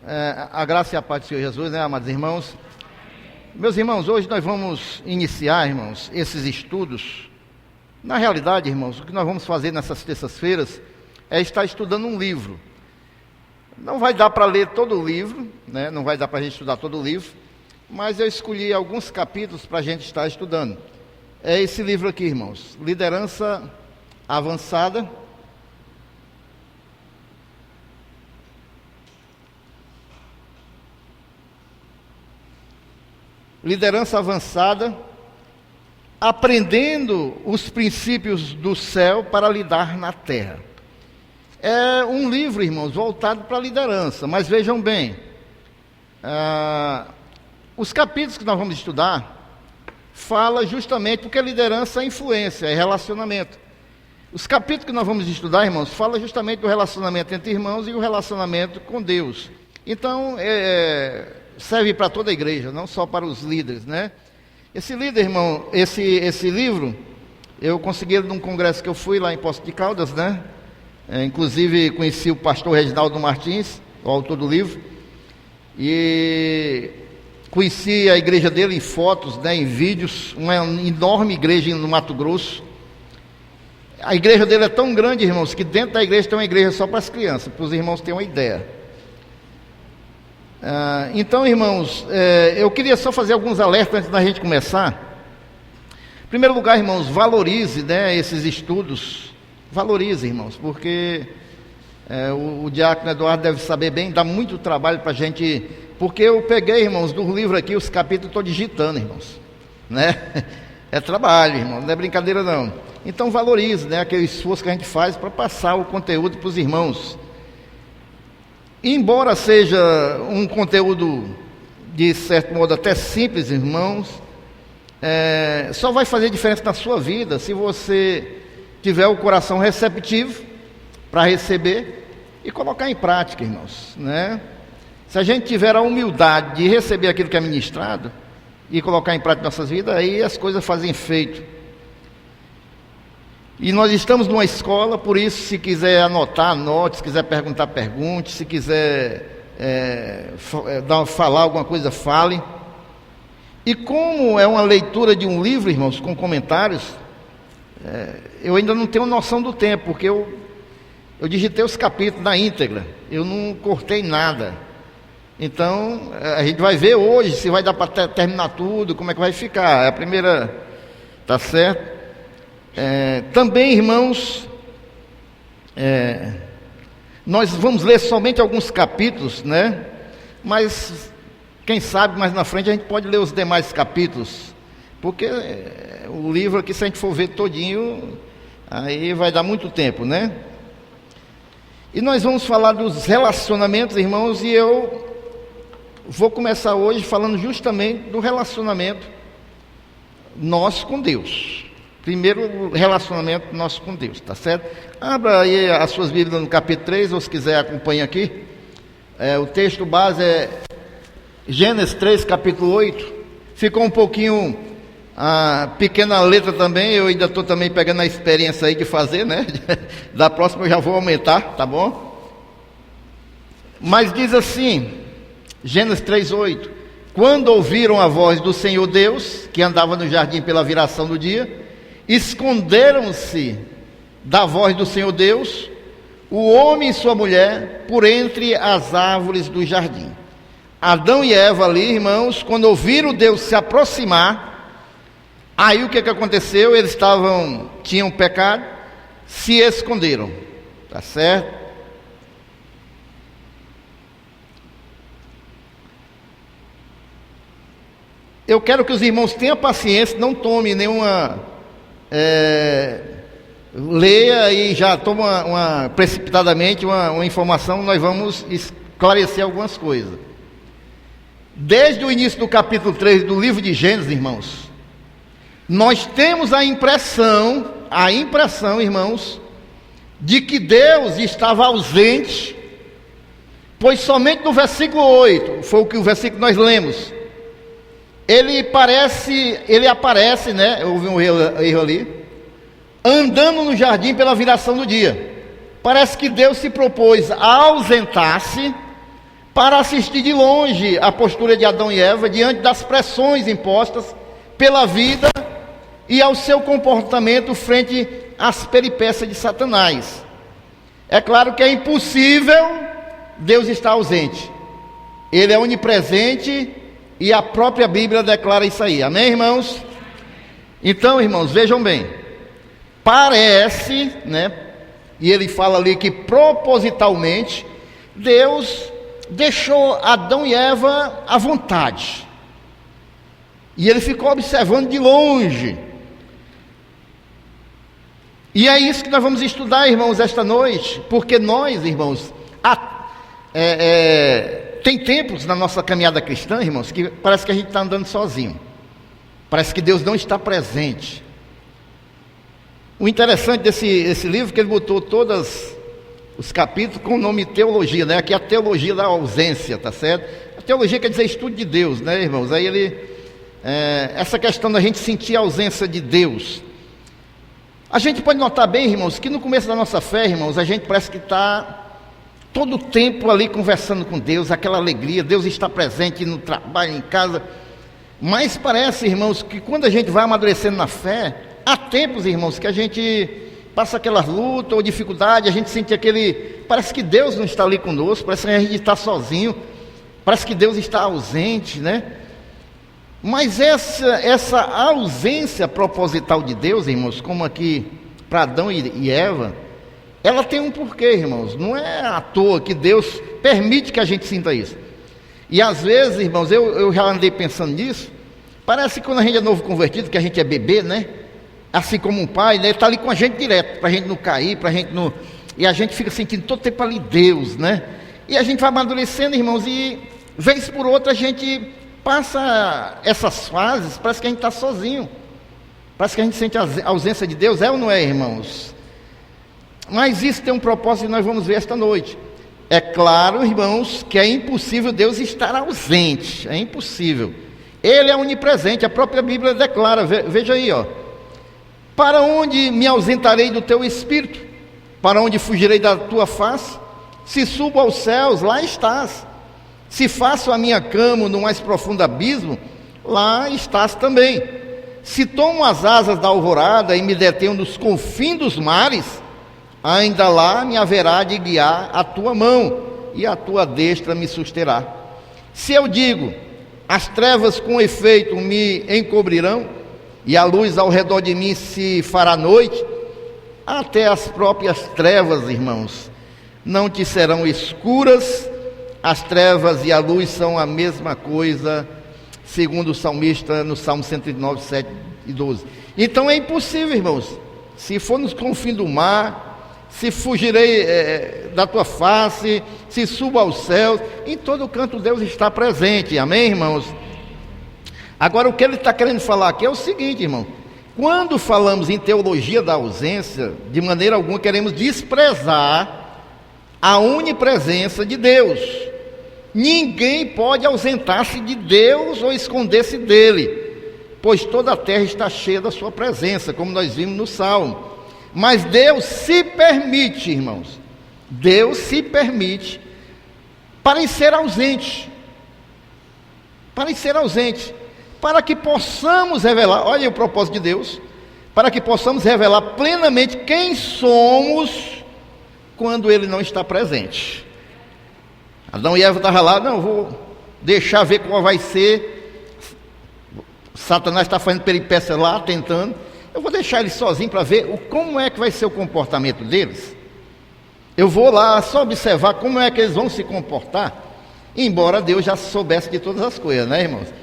A graça e a paz do Senhor Jesus, né, amados irmãos? Meus irmãos, hoje nós vamos iniciar, irmãos, esses estudos. Na realidade, irmãos, o que nós vamos fazer nessas terças-feiras é estar estudando um livro. Não vai dar para ler todo o livro, né? Não vai dar para a gente estudar todo o livro, mas eu escolhi alguns capítulos para a gente estar estudando. É esse livro aqui, irmãos, Liderança Avançada. Liderança Avançada, aprendendo os princípios do céu para lidar na terra. É um livro, irmãos, voltado para a liderança, mas vejam bem, os capítulos que nós vamos estudar, fala justamente porque liderança é influência, é relacionamento. Os capítulos que nós vamos estudar, irmãos, fala justamente do relacionamento entre irmãos e o relacionamento com Deus. Então, serve para toda a igreja, não só para os líderes, né? Esse líder, irmão, esse livro, eu consegui ele num congresso que eu fui lá em Poços de Caldas, né? Inclusive conheci o pastor Reginaldo Martins, o autor do livro, e conheci a igreja dele em fotos, né, em vídeos, uma enorme igreja no Mato Grosso. A igreja dele é tão grande, irmãos, que dentro da igreja tem uma igreja só para as crianças, para os irmãos terem uma ideia. Então, irmãos, eu queria só fazer alguns alertas antes da gente começar. Em primeiro lugar, irmãos, valorize, né, esses estudos. Valorize, irmãos, porque o diácono Eduardo deve saber bem, dá muito trabalho para a gente, porque eu peguei, irmãos, do livro aqui, os capítulos, estou digitando, irmãos, né? É trabalho, irmão, não é brincadeira não. Então valorize, né, aquele esforço que a gente faz para passar o conteúdo para os irmãos. Embora seja um conteúdo, de certo modo, até simples, irmãos, só vai fazer diferença na sua vida se você tiver o coração receptivo para receber e colocar em prática, irmãos, né? Se a gente tiver a humildade de receber aquilo que é ministrado e colocar em prática em nossas vidas, aí as coisas fazem efeito. E nós estamos numa escola, por isso, se quiser anotar, anote, se quiser perguntar, pergunte, se quiser falar alguma coisa, fale. E como é uma leitura de um livro, irmãos, com comentários, eu ainda não tenho noção do tempo, porque eu digitei os capítulos na íntegra, eu não cortei nada. Então, a gente vai ver hoje se vai dar para terminar tudo, como é que vai ficar. É a primeira, tá certo? Também, irmãos, nós vamos ler somente alguns capítulos, né? Mas, quem sabe, mais na frente a gente pode ler os demais capítulos, porque o livro aqui, se a gente for ver todinho, aí vai dar muito tempo, né? E nós vamos falar dos relacionamentos, irmãos, e eu vou começar hoje falando justamente do relacionamento nosso com Deus. Primeiro, o relacionamento nosso com Deus, tá certo? Abra aí as suas Bíblias no capítulo 3, ou se quiser acompanhe aqui. O texto base é Gênesis 3, capítulo 8. Ficou um pouquinho pequena letra também, eu ainda estou também pegando a experiência aí de fazer, né? Da próxima eu já vou aumentar, tá bom? Mas diz assim, Gênesis 3, 8. Quando ouviram a voz do Senhor Deus, que andava no jardim pela viração do dia, esconderam-se da voz do Senhor Deus, o homem e sua mulher, por entre as árvores do jardim. Adão e Eva ali, irmãos, quando ouviram Deus se aproximar, aí o que aconteceu? Eles tinham pecado, se esconderam, tá certo? Eu quero que os irmãos tenham paciência, não tome nenhuma... leia e já toma precipitadamente uma informação. Nós vamos esclarecer algumas coisas. Desde o início do capítulo 3 do livro de Gênesis, irmãos, nós temos a impressão, irmãos, de que Deus estava ausente, pois somente no versículo 8, foi o versículo que nós lemos, ele aparece, né? Houve um erro ali, andando no jardim pela viração do dia. Parece que Deus se propôs a ausentar-se para assistir de longe a postura de Adão e Eva diante das pressões impostas pela vida e ao seu comportamento frente às peripécias de Satanás. É claro que é impossível Deus estar ausente. Ele é onipresente e a própria Bíblia declara isso aí. Amém, irmãos? Então, irmãos, vejam bem. Parece, né? E ele fala ali que propositalmente Deus deixou Adão e Eva à vontade. E ele ficou observando de longe. E é isso que nós vamos estudar, irmãos, esta noite. Porque nós, irmãos, tem tempos na nossa caminhada cristã, irmãos, que parece que a gente está andando sozinho. Parece que Deus não está presente. O interessante desse livro é que ele botou todos os capítulos com o nome teologia, né? Aqui é a teologia da ausência, tá certo? A teologia quer dizer estudo de Deus, né, irmãos? Aí essa questão da gente sentir a ausência de Deus. A gente pode notar bem, irmãos, que no começo da nossa fé, irmãos, a gente parece que está todo o tempo ali conversando com Deus, aquela alegria, Deus está presente no trabalho, em casa. Mas parece, irmãos, que quando a gente vai amadurecendo na fé, há tempos, irmãos, que a gente passa aquelas lutas ou dificuldade, a gente sente parece que Deus não está ali conosco, parece que a gente está sozinho, parece que Deus está ausente, né? Mas essa ausência proposital de Deus, irmãos, como aqui para Adão e Eva, ela tem um porquê, irmãos. Não é à toa que Deus permite que a gente sinta isso. E às vezes, irmãos, eu já andei pensando nisso. Parece que quando a gente é novo convertido, que a gente é bebê, né? Assim como um pai, né? Ele está ali com a gente direto, para a gente não cair, para a gente não... E a gente fica sentindo todo tempo ali Deus, né? E a gente vai amadurecendo, irmãos, e vez por outra a gente passa essas fases, parece que a gente está sozinho. Parece que a gente sente a ausência de Deus, é ou não é, irmãos? Mas isso tem um propósito que nós vamos ver esta noite. É claro, irmãos, que é impossível Deus estar ausente. É impossível. Ele é onipresente, a própria Bíblia declara. Veja aí, ó. Para onde me ausentarei do teu espírito? Para onde fugirei da tua face? Se subo aos céus, lá estás. Se faço a minha cama no mais profundo abismo, lá estás também. Se tomo as asas da alvorada e me detenho nos confins dos mares, ainda lá me haverá de guiar a tua mão, e a tua destra me susterá. Se eu digo, as trevas com efeito me encobrirão, e a luz ao redor de mim se fará noite, até as próprias trevas, irmãos, não te serão escuras. As trevas e a luz são a mesma coisa, segundo o salmista no Salmo 109, 7 e 12. Então é impossível, irmãos. Se for nos confins do mar, se fugirei da tua face, se subo aos céus, em todo canto Deus está presente. Amém, irmãos? Agora o que ele está querendo falar aqui é o seguinte, irmão. Quando falamos em teologia da ausência, de maneira alguma queremos desprezar a onipresença de Deus. Ninguém pode ausentar-se de Deus ou esconder-se dele, pois toda a terra está cheia da sua presença, como nós vimos no Salmo. Mas Deus se permite, irmãos, Deus se permite parecer ausente, para que possamos revelar, olha o propósito de Deus, para que possamos revelar plenamente quem somos quando Ele não está presente. Adão e Eva estavam lá, não, vou deixar ver qual vai ser. Satanás está fazendo peripécia lá, tentando. Eu vou deixar eles sozinhos para ver como é que vai ser o comportamento deles. Eu vou lá só observar como é que eles vão se comportar, embora Deus já soubesse de todas as coisas, né, irmãos?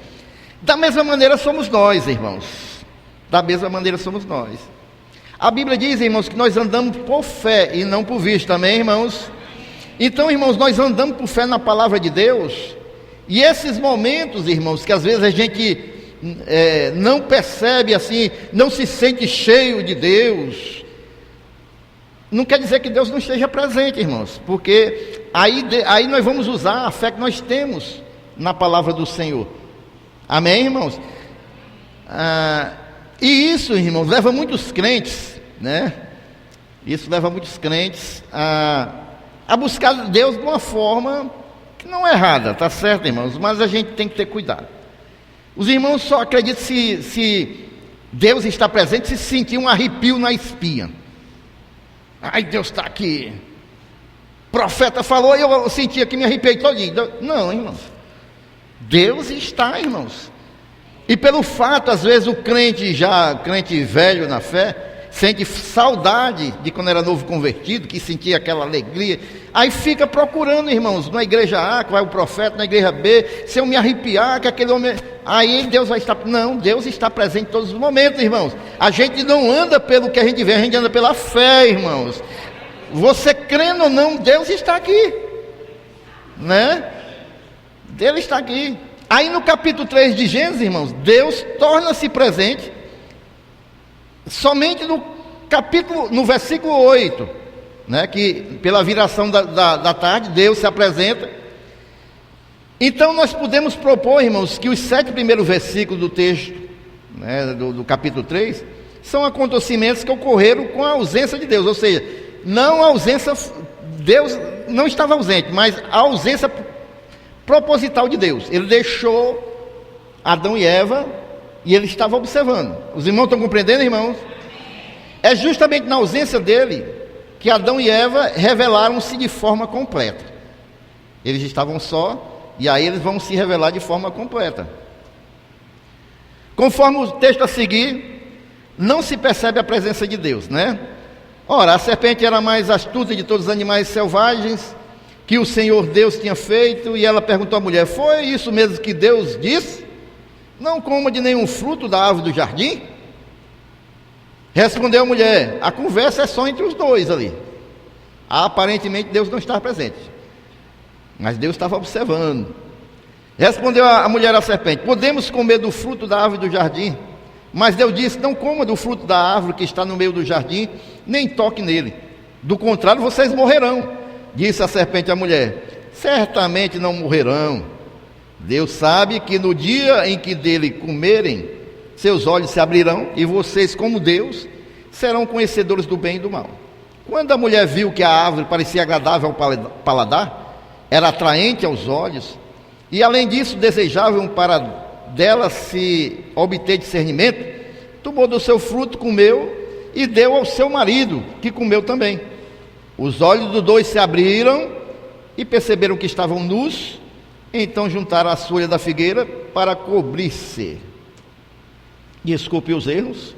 Da mesma maneira somos nós, irmãos. Da mesma maneira somos nós. A Bíblia diz, irmãos, que nós andamos por fé e não por vista, amém, irmãos? Então, irmãos, nós andamos por fé na palavra de Deus. E esses momentos, irmãos, que às vezes a gente não percebe assim, não se sente cheio de Deus, não quer dizer que Deus não esteja presente, irmãos, porque aí nós vamos usar a fé que nós temos na palavra do Senhor. Amém, irmãos? E isso, irmãos, leva muitos crentes, né? Isso leva muitos crentes a buscar Deus de uma forma que não é errada, tá certo, irmãos, mas a gente tem que ter cuidado. Os irmãos só acreditam se Deus está presente, se sentir um arrepio na espinha. Ai, Deus está aqui. O profeta falou e eu senti aqui, me arrepiei todinho. Não, irmãos. Deus está, irmãos. E pelo fato, às vezes, o crente velho na fé, sente saudade de quando era novo convertido, que sentia aquela alegria. Aí fica procurando, irmãos, na igreja A, que vai o profeta, na igreja B, se eu me arrepiar, que aquele homem... Aí Deus vai estar... Não, Deus está presente em todos os momentos, irmãos. A gente não anda pelo que a gente vê, a gente anda pela fé, irmãos. Você crendo ou não, Deus está aqui, né? Deus está aqui. Aí no capítulo 3 de Gênesis, irmãos, Deus torna-se presente somente no versículo 8, né, que pela viração da tarde, Deus se apresenta. Então nós podemos propor, irmãos, que os 7 primeiros versículos do texto, né, do capítulo 3, são acontecimentos que ocorreram com a ausência de Deus, ou seja, não a ausência, Deus não estava ausente, mas a ausência proposital de Deus. Ele deixou Adão e Eva e ele estava observando. Os irmãos estão compreendendo, irmãos? É justamente na ausência dele que Adão e Eva revelaram-se de forma completa. Eles estavam só, e aí eles vão se revelar de forma completa. Conforme o texto a seguir, não se percebe a presença de Deus, né? Ora, a serpente era a mais astuta de todos os animais selvagens que o Senhor Deus tinha feito, e ela perguntou à mulher: foi isso mesmo que Deus disse? Não coma de nenhum fruto da árvore do jardim? Respondeu a mulher: a conversa é só entre os dois ali. Aparentemente Deus não estava presente, mas Deus estava observando. Respondeu a mulher à serpente: podemos comer do fruto da árvore do jardim? Mas Deus disse: não coma do fruto da árvore que está no meio do jardim, nem toque nele, do contrário vocês morrerão. Disse a serpente à mulher: certamente não morrerão. Deus sabe que no dia em que dele comerem, seus olhos se abrirão, e vocês, como Deus, serão conhecedores do bem e do mal. Quando a mulher viu que a árvore parecia agradável ao paladar, era atraente aos olhos, e além disso desejável para dela se obter discernimento, tomou do seu fruto, comeu e deu ao seu marido, que comeu também. Os olhos dos dois se abriram e perceberam que estavam nus. Então juntaram as folhas da figueira para cobrir-se. Desculpe os erros.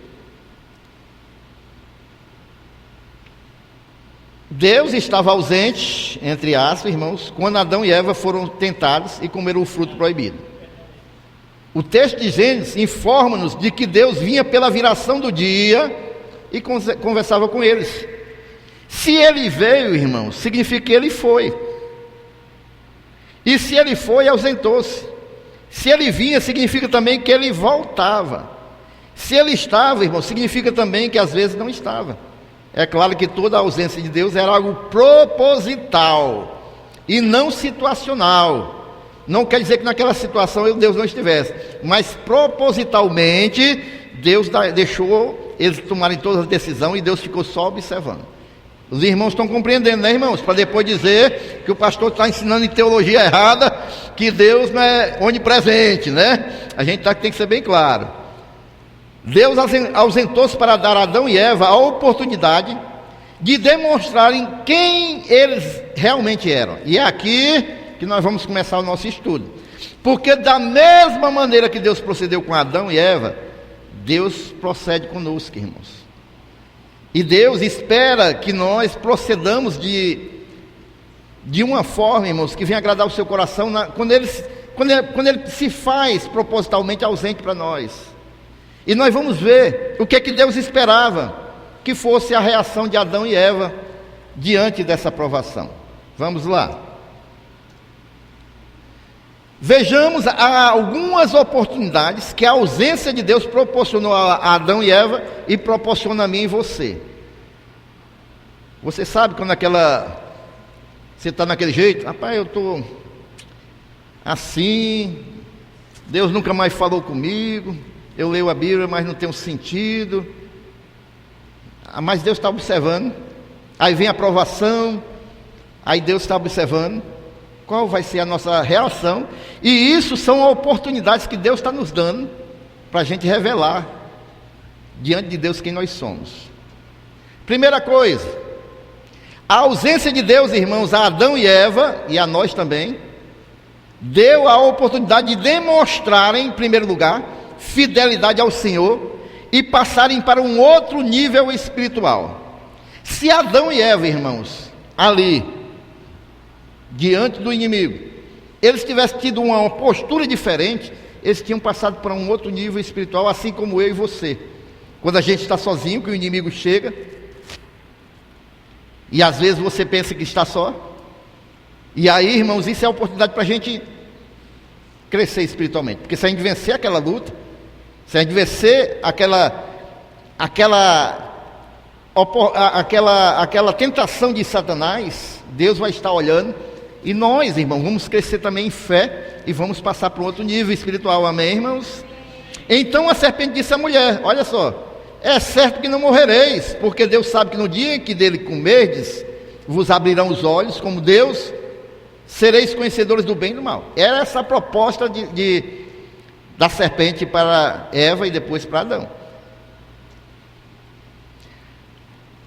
Deus estava ausente, entre aspas, irmãos, quando Adão e Eva foram tentados e comeram o fruto proibido. O texto de Gênesis informa-nos de que Deus vinha pela viração do dia e conversava com eles. Se ele veio, irmãos, significa que ele foi. E se ele foi, ausentou-se. Se ele vinha, significa também que ele voltava. Se ele estava, irmão, significa também que às vezes não estava. É claro que toda a ausência de Deus era algo proposital e não situacional. Não quer dizer que naquela situação Deus não estivesse, mas propositalmente Deus deixou eles tomarem todas as decisões e Deus ficou só observando. Os irmãos estão compreendendo, né, irmãos? Para depois dizer que o pastor está ensinando em teologia errada, que Deus não é onipresente, né? A gente tem que ser bem claro. Deus ausentou-se para dar a Adão e Eva a oportunidade de demonstrarem quem eles realmente eram. E é aqui que nós vamos começar o nosso estudo. Porque da mesma maneira que Deus procedeu com Adão e Eva, Deus procede conosco, irmãos. E Deus espera que nós procedamos de uma forma, irmãos, que venha agradar o seu coração, quando ele se faz propositalmente ausente para nós. E nós vamos ver o que Deus esperava que fosse a reação de Adão e Eva diante dessa provação. Vamos lá. Vejamos algumas oportunidades que a ausência de Deus proporcionou a Adão e Eva e proporciona a mim e você. Você sabe quando você está naquele jeito, rapaz, eu estou assim, Deus nunca mais falou comigo, eu leio a Bíblia, mas não tem um sentido. Mas Deus está observando. Aí vem a provação, aí Deus está observando. Qual vai ser a nossa reação? E isso são oportunidades que Deus está nos dando para a gente revelar diante de Deus quem nós somos. Primeira coisa, a ausência de Deus, irmãos, a Adão e Eva, e a nós também, deu a oportunidade de demonstrarem, em primeiro lugar, fidelidade ao Senhor e passarem para um outro nível espiritual. Se Adão e Eva, irmãos, ali, diante do inimigo, eles tivessem tido uma postura diferente, eles tinham passado para um outro nível espiritual, assim como eu e você. Quando a gente está sozinho, que o inimigo chega, e às vezes você pensa que está só, e aí, irmãos, isso é a oportunidade para a gente crescer espiritualmente, porque se a gente vencer aquela luta, se a gente vencer aquela tentação de Satanás, Deus vai estar olhando, e nós, irmãos, vamos crescer também em fé, e vamos passar para um outro nível espiritual, amém, irmãos? Então a serpente disse à mulher, olha só, é certo que não morrereis, porque Deus sabe que no dia em que dele comerdes, vos abrirão os olhos, como Deus, sereis conhecedores do bem e do mal. Era essa a proposta da serpente para Eva e depois para Adão.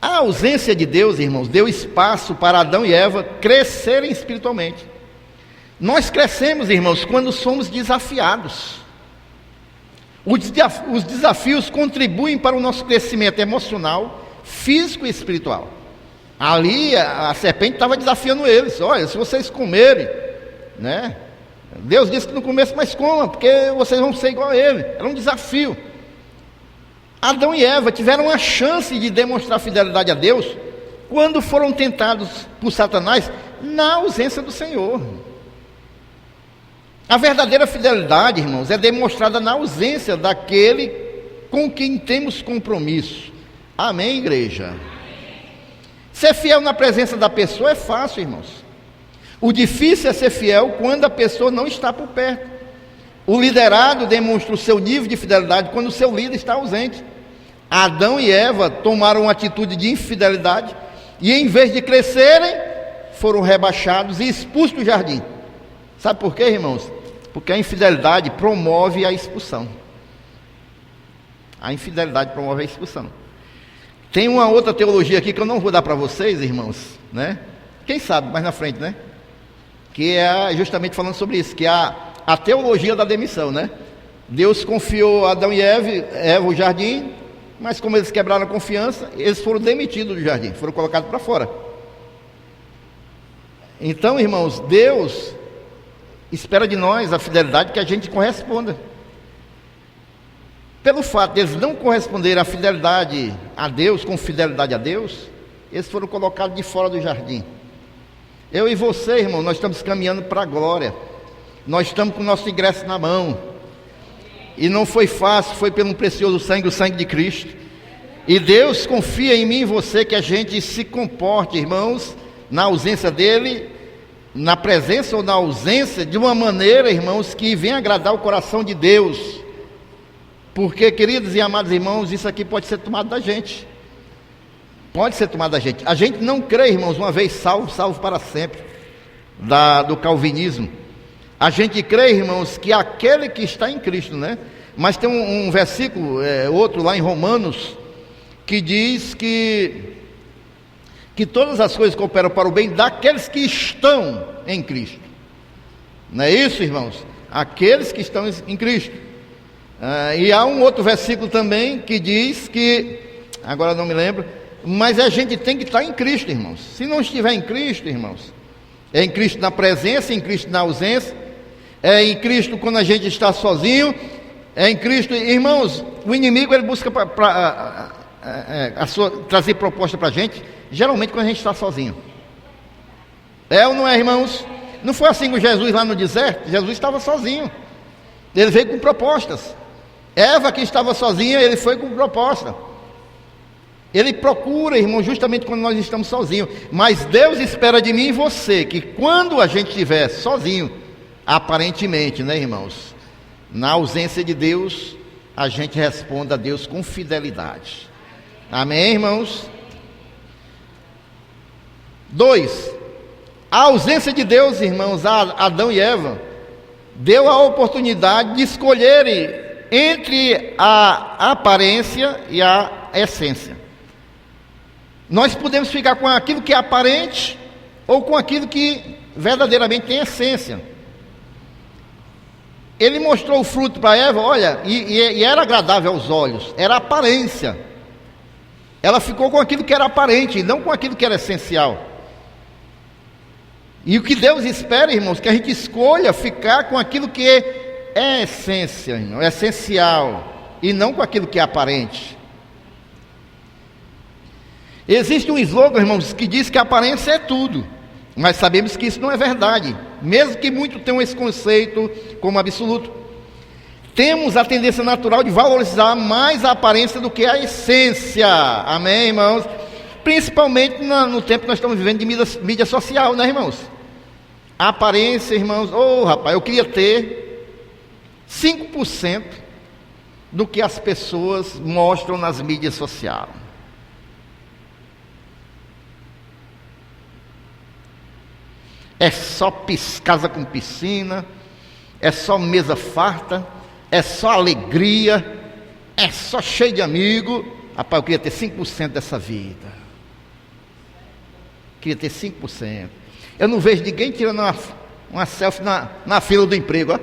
A ausência de Deus, irmãos, deu espaço para Adão e Eva crescerem espiritualmente. Nós crescemos, irmãos, quando somos desafiados. Os desafios contribuem para o nosso crescimento emocional, físico e espiritual. Ali a serpente estava desafiando eles, olha, se vocês comerem, né? Deus disse que no começo, mas coma, porque vocês vão ser igual a ele. Era um desafio. Adão e Eva tiveram a chance de demonstrar fidelidade a Deus quando foram tentados por Satanás na ausência do Senhor. A verdadeira fidelidade, irmãos, é demonstrada na ausência daquele com quem temos compromisso. Amém, igreja? Ser fiel na presença da pessoa é fácil, irmãos. O difícil é ser fiel quando a pessoa não está por perto. O liderado demonstra o seu nível de fidelidade quando o seu líder está ausente. Adão e Eva tomaram uma atitude de infidelidade e, em vez de crescerem, foram rebaixados e expulsos do jardim. Sabe por quê, irmãos? Porque a infidelidade promove a expulsão. A infidelidade promove a expulsão. Tem uma outra teologia aqui que eu não vou dar para vocês, irmãos, né? Quem sabe mais na frente, né? Que é justamente falando sobre isso, que é a teologia da demissão, né? Deus confiou a Adão e Eva o jardim, mas como eles quebraram a confiança, eles foram demitidos do jardim, foram colocados para fora. Então, irmãos, Deus espera de nós a fidelidade que a gente corresponda. Pelo fato de eles não corresponderem à fidelidade a Deus, com fidelidade a Deus, eles foram colocados de fora do jardim. Eu e você, irmão, nós estamos caminhando para a glória. Nós estamos com o nosso ingresso na mão. E não foi fácil, foi pelo precioso sangue, o sangue de Cristo. E Deus confia em mim e você que a gente se comporte, irmãos, na ausência dEle, na presença ou na ausência, de uma maneira, irmãos, que venha agradar o coração de Deus. Porque, queridos e amados irmãos, isso aqui pode ser tomado da gente. Pode ser tomado da gente. A gente não crê, irmãos, uma vez salvo, salvo para sempre, do calvinismo. A gente crê, irmãos, que aquele que está em Cristo, né? Mas tem um versículo, outro lá em Romanos, que diz que todas as coisas cooperam para o bem daqueles que estão em Cristo. Não é isso, irmãos? Aqueles que estão em Cristo. E há um outro versículo também que diz que, agora não me lembro, mas a gente tem que estar em Cristo, irmãos. Se não estiver em Cristo, irmãos, é em Cristo na presença, em Cristo na ausência, é em Cristo quando a gente está sozinho, é em Cristo, irmãos. O inimigo ele busca trazer proposta para a gente, geralmente quando a gente está sozinho. É ou não é, irmãos? Não foi assim com Jesus lá no deserto? Jesus estava sozinho, ele veio com propostas. Eva, que estava sozinha, ele foi com proposta. Ele procura, irmão, justamente quando nós estamos sozinhos. Mas Deus espera de mim e você que quando a gente estiver sozinho, aparentemente, né, irmãos, na ausência de Deus, a gente responda a Deus com fidelidade. Amém, irmãos? 2. A ausência de Deus, irmãos, a Adão e Eva, deu a oportunidade de escolherem entre a aparência e a essência. Nós podemos ficar com aquilo que é aparente ou com aquilo que verdadeiramente tem essência. Ele mostrou o fruto para Eva, olha, e era agradável aos olhos, era aparência. Ela ficou com aquilo que era aparente, não com aquilo que era essencial. E o que Deus espera, irmãos, que a gente escolha ficar com aquilo que é essência, irmão, é essencial, e não com aquilo que é aparente. Existe um slogan, irmãos, que diz que a aparência é tudo, mas sabemos que isso não é verdade, mesmo que muitos tenham esse conceito como absoluto. Temos a tendência natural de valorizar mais a aparência do que a essência, amém, irmãos? Principalmente no tempo que nós estamos vivendo de mídia social, né, irmãos? A aparência, irmãos, rapaz, eu queria ter 5% do que as pessoas mostram nas mídias sociais. É só casa com piscina, é só mesa farta, é só alegria, é só cheio de amigo. Rapaz, eu queria ter 5% dessa vida. Queria ter 5%. Eu não vejo ninguém tirando uma selfie na fila do emprego, ó.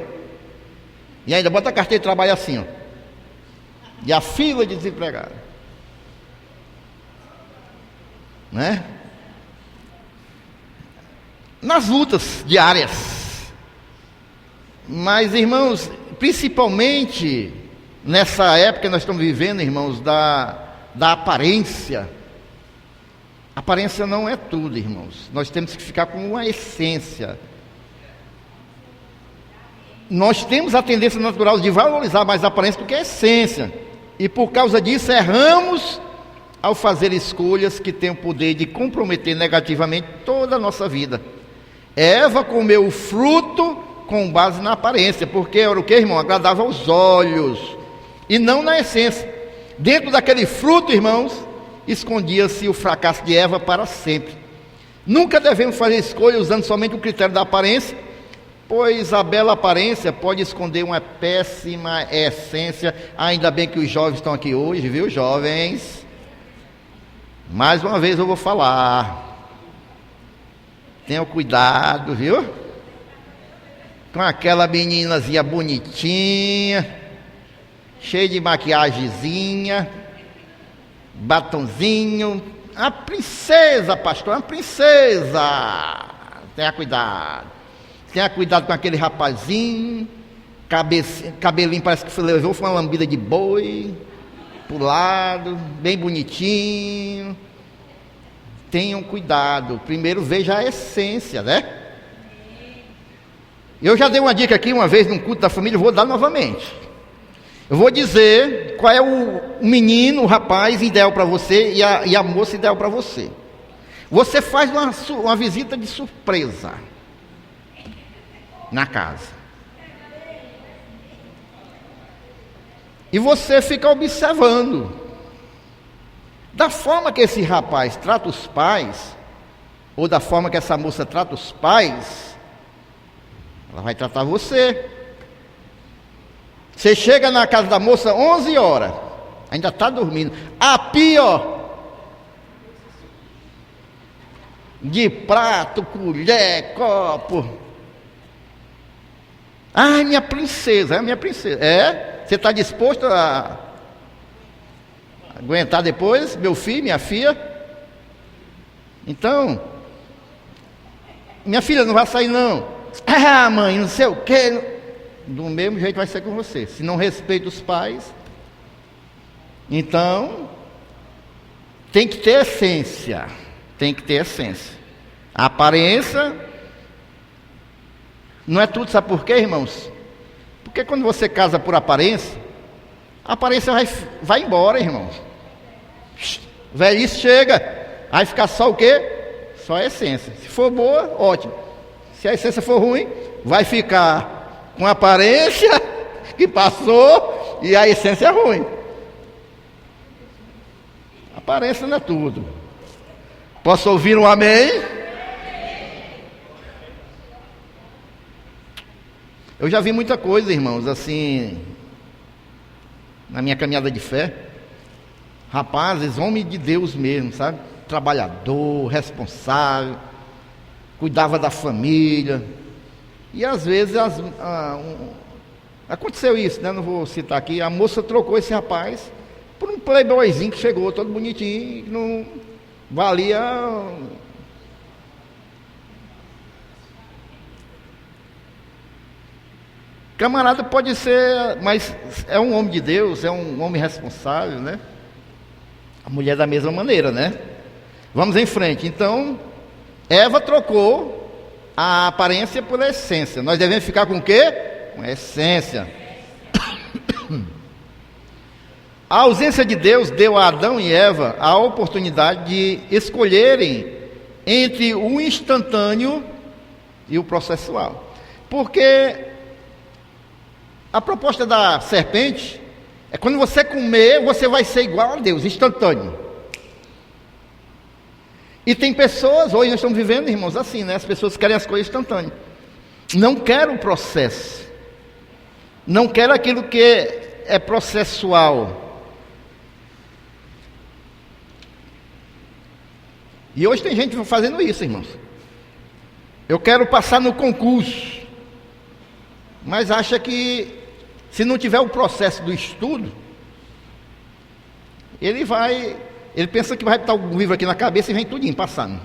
E ainda bota a carteira de trabalho assim, ó. E a fila de desempregado, né? Nas lutas diárias. Mas, irmãos, principalmente nessa época que nós estamos vivendo, irmãos, da aparência. Aparência não é tudo, irmãos. Nós temos que ficar com a essência. Nós temos a tendência natural de valorizar mais a aparência do que a essência. E por causa disso erramos ao fazer escolhas que têm o poder de comprometer negativamente toda a nossa vida. Eva comeu o fruto com base na aparência, porque era o que, irmão? Agradava aos olhos, e não na essência. Dentro daquele fruto, irmãos, escondia-se o fracasso de Eva para sempre. Nunca devemos fazer escolha usando somente o critério da aparência, pois a bela aparência pode esconder uma péssima essência. Ainda bem que os jovens estão aqui hoje, viu, jovens? Mais uma vez eu vou falar. Tenham cuidado, viu? Com aquela meninazinha bonitinha, cheia de maquiagemzinha, batonzinho. A princesa, pastor, a princesa. Tenha cuidado. Tenha cuidado com aquele rapazinho, cabelinho parece que levou uma lambida de boi, pro lado, bem bonitinho. Tenham cuidado, primeiro veja a essência, né? Eu já dei uma dica aqui uma vez num culto da família, vou dar novamente. Eu vou dizer qual é o menino, o rapaz ideal para você e a moça ideal para você. Você faz uma visita de surpresa na casa. E você fica observando. Da forma que esse rapaz trata os pais, ou da forma que essa moça trata os pais, ela vai tratar você. Você chega na casa da moça 11 horas, ainda está dormindo. A pia, de prato, colher, copo. Ai, minha princesa, é minha princesa. É? Você está disposto a aguentar depois, meu filho, minha filha? Então, minha filha não vai sair não. Ah, mãe, não sei o quê. Do mesmo jeito vai ser com você. Se não respeita os pais, então tem que ter essência. Tem que ter essência. A aparência não é tudo, sabe por quê, irmãos? Porque quando você casa por aparência, a aparência vai embora, irmãos. Velhice chega, aí fica só o quê? Só a essência. Se for boa, ótimo. Se a essência for ruim, vai ficar com a aparência que passou e a essência é ruim. A aparência não é tudo. Posso ouvir um amém? Eu já vi muita coisa, irmãos, assim, na minha caminhada de fé. Rapazes, homem de Deus mesmo, sabe? Trabalhador, responsável, cuidava da família. E às vezes aconteceu isso, né? Não vou citar aqui. A moça trocou esse rapaz por um playboyzinho que chegou todo bonitinho, que não valia. Camarada pode ser, mas é um homem de Deus, é um homem responsável, né? A mulher da mesma maneira, né? Vamos em frente. Então, Eva trocou a aparência por a essência. Nós devemos ficar com o quê? Com a essência. A ausência de Deus deu a Adão e Eva a oportunidade de escolherem entre o instantâneo e o processual. Porque a proposta da serpente é quando você comer, você vai ser igual a Deus, instantâneo. E tem pessoas, hoje nós estamos vivendo, irmãos, assim, né? As pessoas querem as coisas instantâneas. Não querem o processo. Não querem aquilo que é processual. E hoje tem gente fazendo isso, irmãos. Eu quero passar no concurso. Mas acha que se não tiver o processo do estudo, ele pensa que vai estar um livro aqui na cabeça e vem tudinho passando.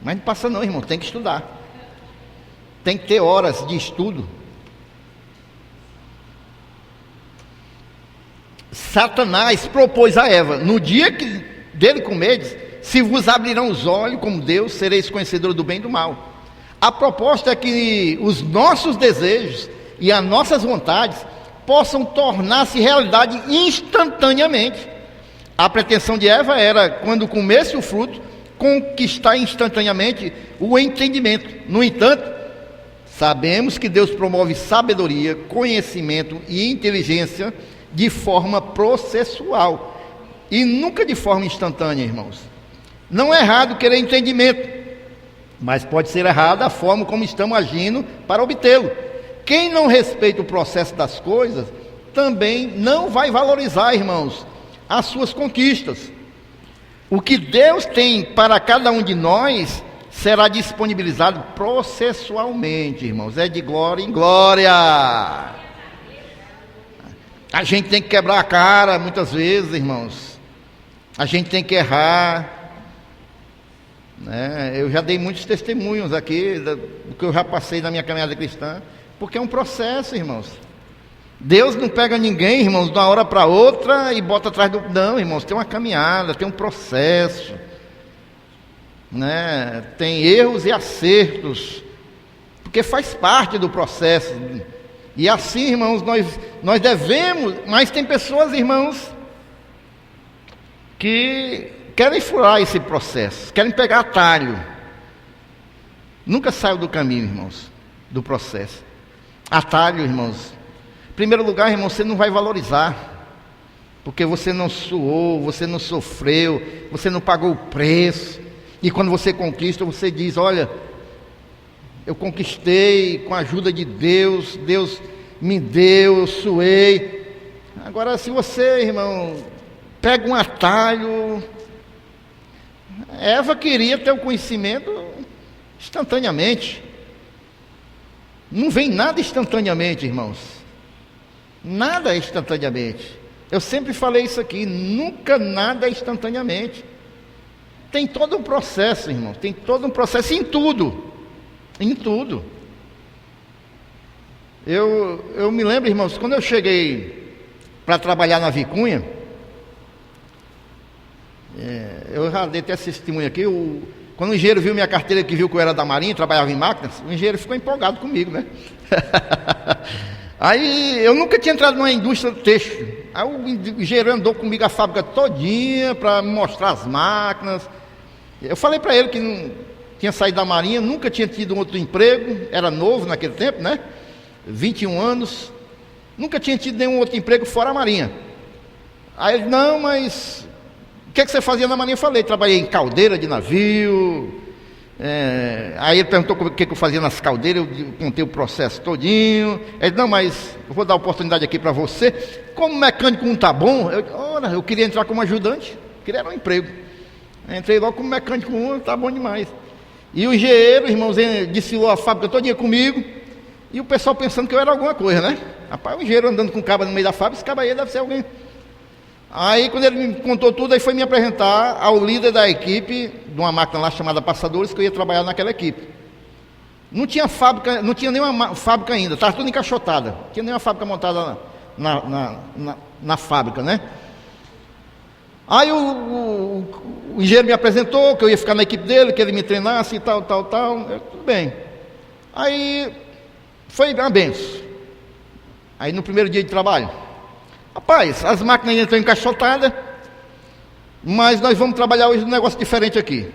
Mas não passa não, irmão, tem que estudar. Tem que ter horas de estudo. Satanás propôs a Eva, no dia que dele comerdes, se vos abrirão os olhos como Deus, sereis conhecedores do bem e do mal. A proposta é que os nossos desejos e as nossas vontades possam tornar-se realidade instantaneamente. A pretensão de Eva era, quando comesse o fruto, conquistar instantaneamente o entendimento. No entanto, sabemos que Deus promove sabedoria, conhecimento e inteligência de forma processual e nunca de forma instantânea, irmãos. Não é errado querer entendimento, mas pode ser errada a forma como estamos agindo para obtê-lo. Quem não respeita o processo das coisas também não vai valorizar, irmãos, as suas conquistas. O que Deus tem para cada um de nós será disponibilizado processualmente, irmãos. É de glória em glória. A gente tem que quebrar a cara muitas vezes, irmãos. A gente tem que errar, né? Eu já dei muitos testemunhos aqui do que eu já passei na minha caminhada cristã, porque é um processo, irmãos. Deus não pega ninguém, irmãos, de uma hora para outra e bota atrás do... Não, irmãos, tem uma caminhada, tem um processo, né? Tem erros e acertos, porque faz parte do processo. E assim, irmãos, nós devemos... Mas tem pessoas, irmãos, que querem furar esse processo, querem pegar atalho. Nunca saiu do caminho, irmãos, do processo. Atalho, irmãos. Em primeiro lugar, irmão, você não vai valorizar, porque você não suou, você não sofreu, você não pagou o preço. E quando você conquista, você diz: olha, eu conquistei com a ajuda de Deus, Deus me deu, eu suei. Agora, se você, irmão, pega um atalho... Eva queria ter o conhecimento instantaneamente. Não vem nada instantaneamente, irmãos. Nada instantaneamente. Eu sempre falei isso aqui, nunca nada instantaneamente. Tem todo um processo, irmão. Tem todo um processo em tudo. Em tudo. Eu me lembro, irmãos, quando eu cheguei para trabalhar na Vicunha, eu já dei até esse testemunho aqui. Quando o engenheiro viu minha carteira, que viu que eu era da Marinha, trabalhava em máquinas, o engenheiro ficou empolgado comigo, né? Aí eu nunca tinha entrado numa indústria têxtil. Aí o engenheiro andou comigo a fábrica todinha para me mostrar as máquinas. Eu falei para ele que não tinha saído da Marinha, nunca tinha tido um outro emprego, era novo naquele tempo, né? 21 anos, nunca tinha tido nenhum outro emprego fora a Marinha. Aí ele: não, mas o que é que você fazia na Marinha? Eu falei: trabalhei em caldeira de navio, Aí ele perguntou o que eu fazia nas caldeiras, eu contei o processo todinho. Ele disse, não, mas eu vou dar a oportunidade aqui para você. Como mecânico não está bom, eu queria entrar como ajudante, queria um emprego. Entrei logo como mecânico 1, está bom demais. E o engenheiro, irmãos, desfilou a fábrica todinha comigo. E o pessoal pensando que eu era alguma coisa, né? Rapaz, o engenheiro andando com cabra no meio da fábrica, esse cabra aí deve ser alguém. Aí, quando ele me contou tudo, aí foi me apresentar ao líder da equipe, de uma máquina lá chamada Passadores, que eu ia trabalhar naquela equipe. Não tinha fábrica, não tinha nenhuma fábrica ainda, estava tudo encaixotada. Não tinha nenhuma fábrica montada na fábrica, né? Aí o engenheiro me apresentou, que eu ia ficar na equipe dele, que ele me treinasse e tal. Tudo bem. Aí foi uma benção. Aí no primeiro dia de trabalho, rapaz, as máquinas ainda estão encaixotadas, mas nós vamos trabalhar hoje um negócio diferente aqui.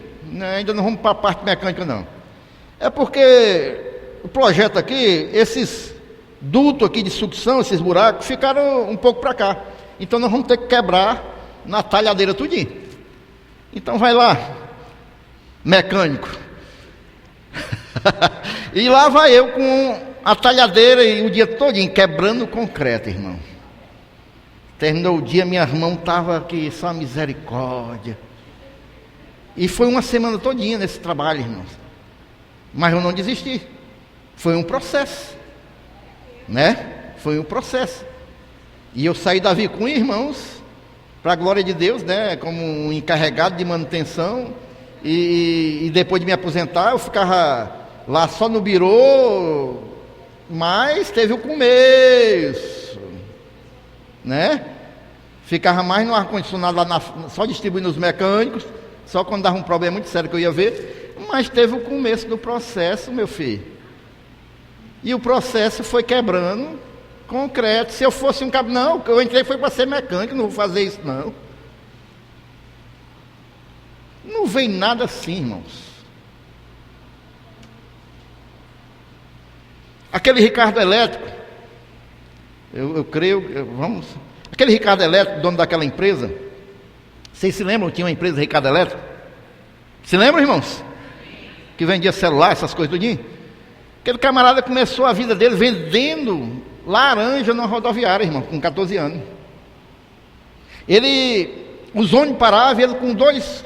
Ainda não vamos para a parte mecânica, não. É porque o projeto aqui, esses dutos aqui de sucção, esses buracos, ficaram um pouco para cá. Então nós vamos ter que quebrar na talhadeira tudinho. Então vai lá, mecânico. E lá vai eu com a talhadeira e o dia todinho quebrando concreto, irmão. Terminou o dia, minha mão estava aqui, só misericórdia. E foi uma semana todinha nesse trabalho, irmãos. Mas eu não desisti. Foi um processo, né? Foi um processo. E eu saí da Vicunha, irmãos, para a glória de Deus, né? Como um encarregado de manutenção. E depois de me aposentar, eu ficava lá só no birô. Mas teve o começo, né? Ficava mais no ar-condicionado lá, só distribuindo os mecânicos, só quando dava um problema muito sério que eu ia ver. Mas teve o começo do processo, meu filho. E o processo foi quebrando concreto. Se eu fosse um cabo, não, eu entrei foi para ser mecânico, não vou fazer isso não. Não vem nada assim, irmãos. Aquele Ricardo Elétrico, eu creio, aquele Ricardo Elétrico, dono daquela empresa, vocês se lembram, tinha uma empresa Ricardo Elétrico? Se lembram, irmãos? Que vendia celular, essas coisas tudinho? Aquele camarada começou a vida dele vendendo laranja na rodoviária, irmão, com 14 anos. Os ônibus paravam, ele com dois,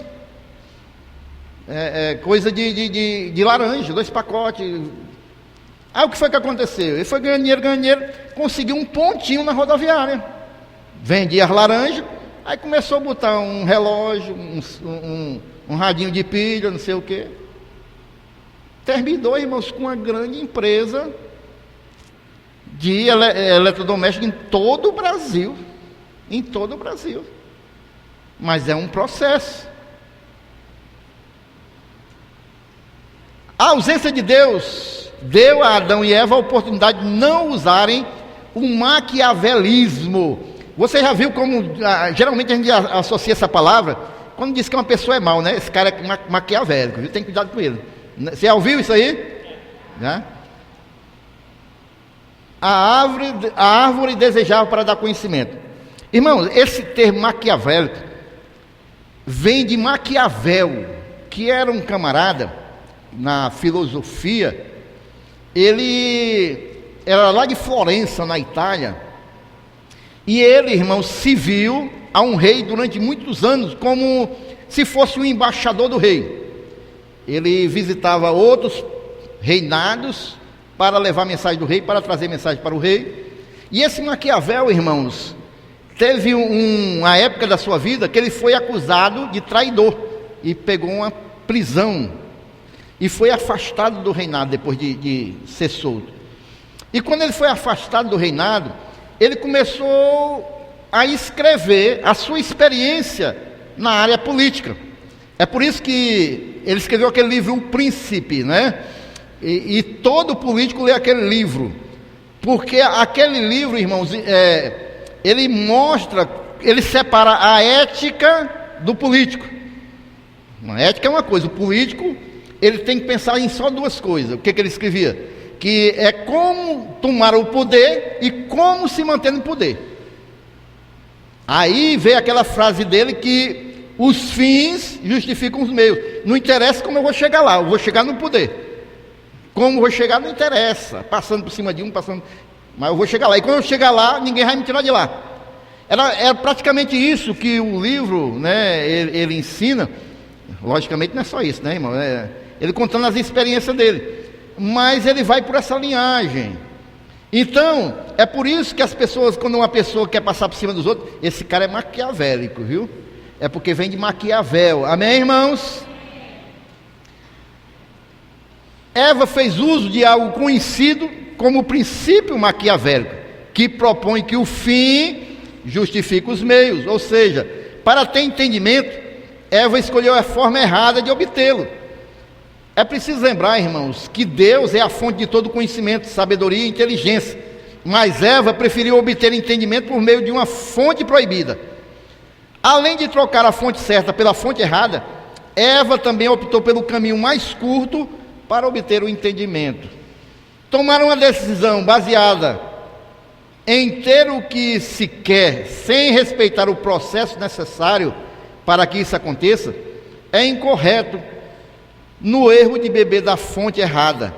coisa de laranja, 2 pacotes. Aí o que foi que aconteceu? Ele foi ganhando dinheiro, conseguiu um pontinho na rodoviária. Vendia as laranjas, aí começou a botar um relógio, um radinho de pilha, não sei o quê. Terminou, irmãos, com uma grande empresa de eletrodoméstico em todo o Brasil. Em todo o Brasil. Mas é um processo. A ausência de Deus deu a Adão e Eva a oportunidade de não usarem o maquiavelismo. Você já viu como, geralmente a gente associa essa palavra, quando diz que uma pessoa é mal, né? Esse cara é maquiavélico, viu? Tem cuidado com ele. Você já ouviu isso aí? Né? A árvore desejava para dar conhecimento. Irmãos, esse termo maquiavélico vem de Maquiavel, que era um camarada na filosofia. Ele era lá de Florença, na Itália, e ele, irmãos, se viu a um rei durante muitos anos como se fosse um embaixador do rei. Ele visitava outros reinados para levar mensagem do rei, para trazer mensagem para o rei. E esse Maquiavel, irmãos, teve uma época da sua vida que ele foi acusado de traidor e pegou uma prisão e foi afastado do reinado depois de ser solto. E quando ele foi afastado do reinado, ele começou a escrever a sua experiência na área política. É por isso que ele escreveu aquele livro, O Príncipe, né? E todo político lê aquele livro, porque aquele livro, irmãos, ele mostra, ele separa a ética do político. A ética é uma coisa, o político, ele tem que pensar em só 2 coisas. O que ele escrevia? Que é como tomar o poder e como se manter no poder. Aí veio aquela frase dele que os fins justificam os meios. Não interessa como eu vou chegar lá, eu vou chegar no poder. Como eu vou chegar não interessa, passando por cima de um, mas eu vou chegar lá. E quando eu chegar lá, ninguém vai me tirar de lá. Era praticamente isso que o livro, né, ele ensina. Logicamente não é só isso, né, irmão? Ele contando as experiências dele. Mas ele vai por essa linhagem. Então, é por isso que as pessoas, quando uma pessoa quer passar por cima dos outros, esse cara é maquiavélico, viu? É porque vem de Maquiavel. Amém, irmãos? Eva fez uso de algo conhecido como princípio maquiavélico, que propõe que o fim justifica os meios. Ou seja, para ter entendimento, Eva escolheu a forma errada de obtê-lo. É preciso lembrar, irmãos, que Deus é a fonte de todo conhecimento, sabedoria e inteligência. Mas Eva preferiu obter entendimento por meio de uma fonte proibida. Além de trocar a fonte certa pela fonte errada, Eva também optou pelo caminho mais curto para obter o entendimento. Tomar uma decisão baseada em ter o que se quer, sem respeitar o processo necessário para que isso aconteça, é incorreto, no erro de beber da fonte errada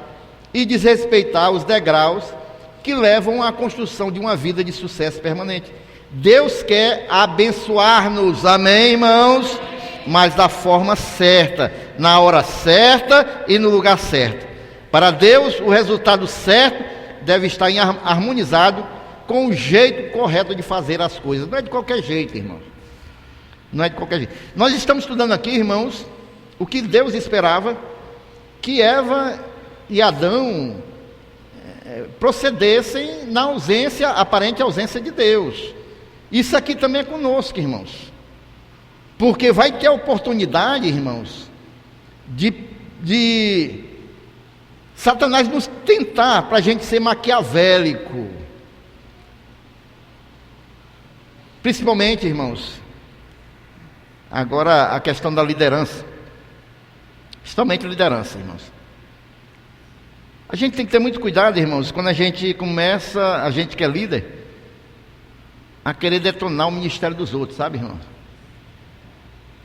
e desrespeitar os degraus que levam à construção de uma vida de sucesso permanente. Deus quer abençoar-nos, amém, irmãos? Mas da forma certa, na hora certa e no lugar certo. Para Deus, o resultado certo deve estar harmonizado com o jeito correto de fazer as coisas. Não é de qualquer jeito, irmãos. Não é de qualquer jeito. Nós estamos estudando aqui, irmãos, o que Deus esperava que Eva e Adão procedessem na ausência, aparente ausência de Deus. Isso aqui também é conosco, irmãos. Porque vai ter a oportunidade, irmãos, de Satanás nos tentar para a gente ser maquiavélico. Principalmente, irmãos, agora a questão da liderança. Principalmente liderança, irmãos. A gente tem que ter muito cuidado, irmãos, quando a gente começa, a gente que é líder, a querer detonar o ministério dos outros, sabe, irmãos?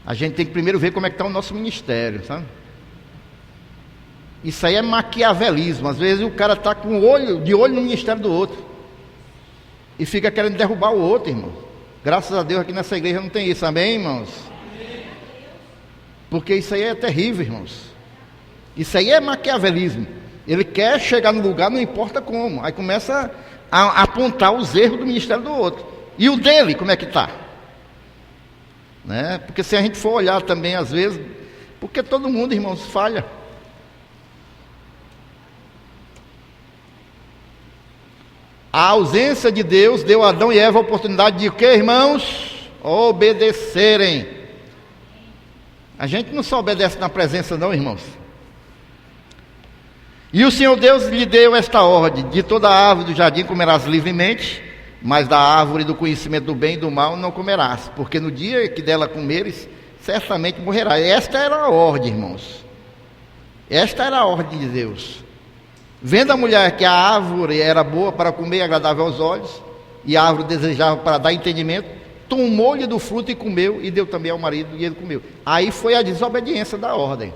A gente tem que primeiro ver como é que está o nosso ministério, sabe? Isso aí é maquiavelismo. Às vezes o cara está de olho no ministério do outro e fica querendo derrubar o outro, irmão. Graças a Deus aqui nessa igreja não tem isso, amém, irmãos? Porque isso aí é terrível, irmãos. Isso aí é maquiavelismo. Ele quer chegar no lugar, não importa como. Aí começa a apontar os erros do ministério do outro. E o dele, como é que está? Né? Porque se a gente for olhar também, às vezes, porque todo mundo, irmãos, falha. A ausência de Deus deu a Adão e Eva a oportunidade de o que, irmãos? Obedecerem. A gente não só obedece na presença não, irmãos. E o Senhor Deus lhe deu esta ordem: de toda árvore do jardim comerás livremente, mas da árvore do conhecimento do bem e do mal não comerás, porque no dia que dela comeres, certamente morrerás. Esta era a ordem, irmãos. Esta era a ordem de Deus. Vendo a mulher que a árvore era boa para comer e agradável aos olhos, e a árvore desejável para dar entendimento, tomou-lhe do fruto e comeu, e deu também ao marido, e ele comeu. Aí foi a desobediência da ordem.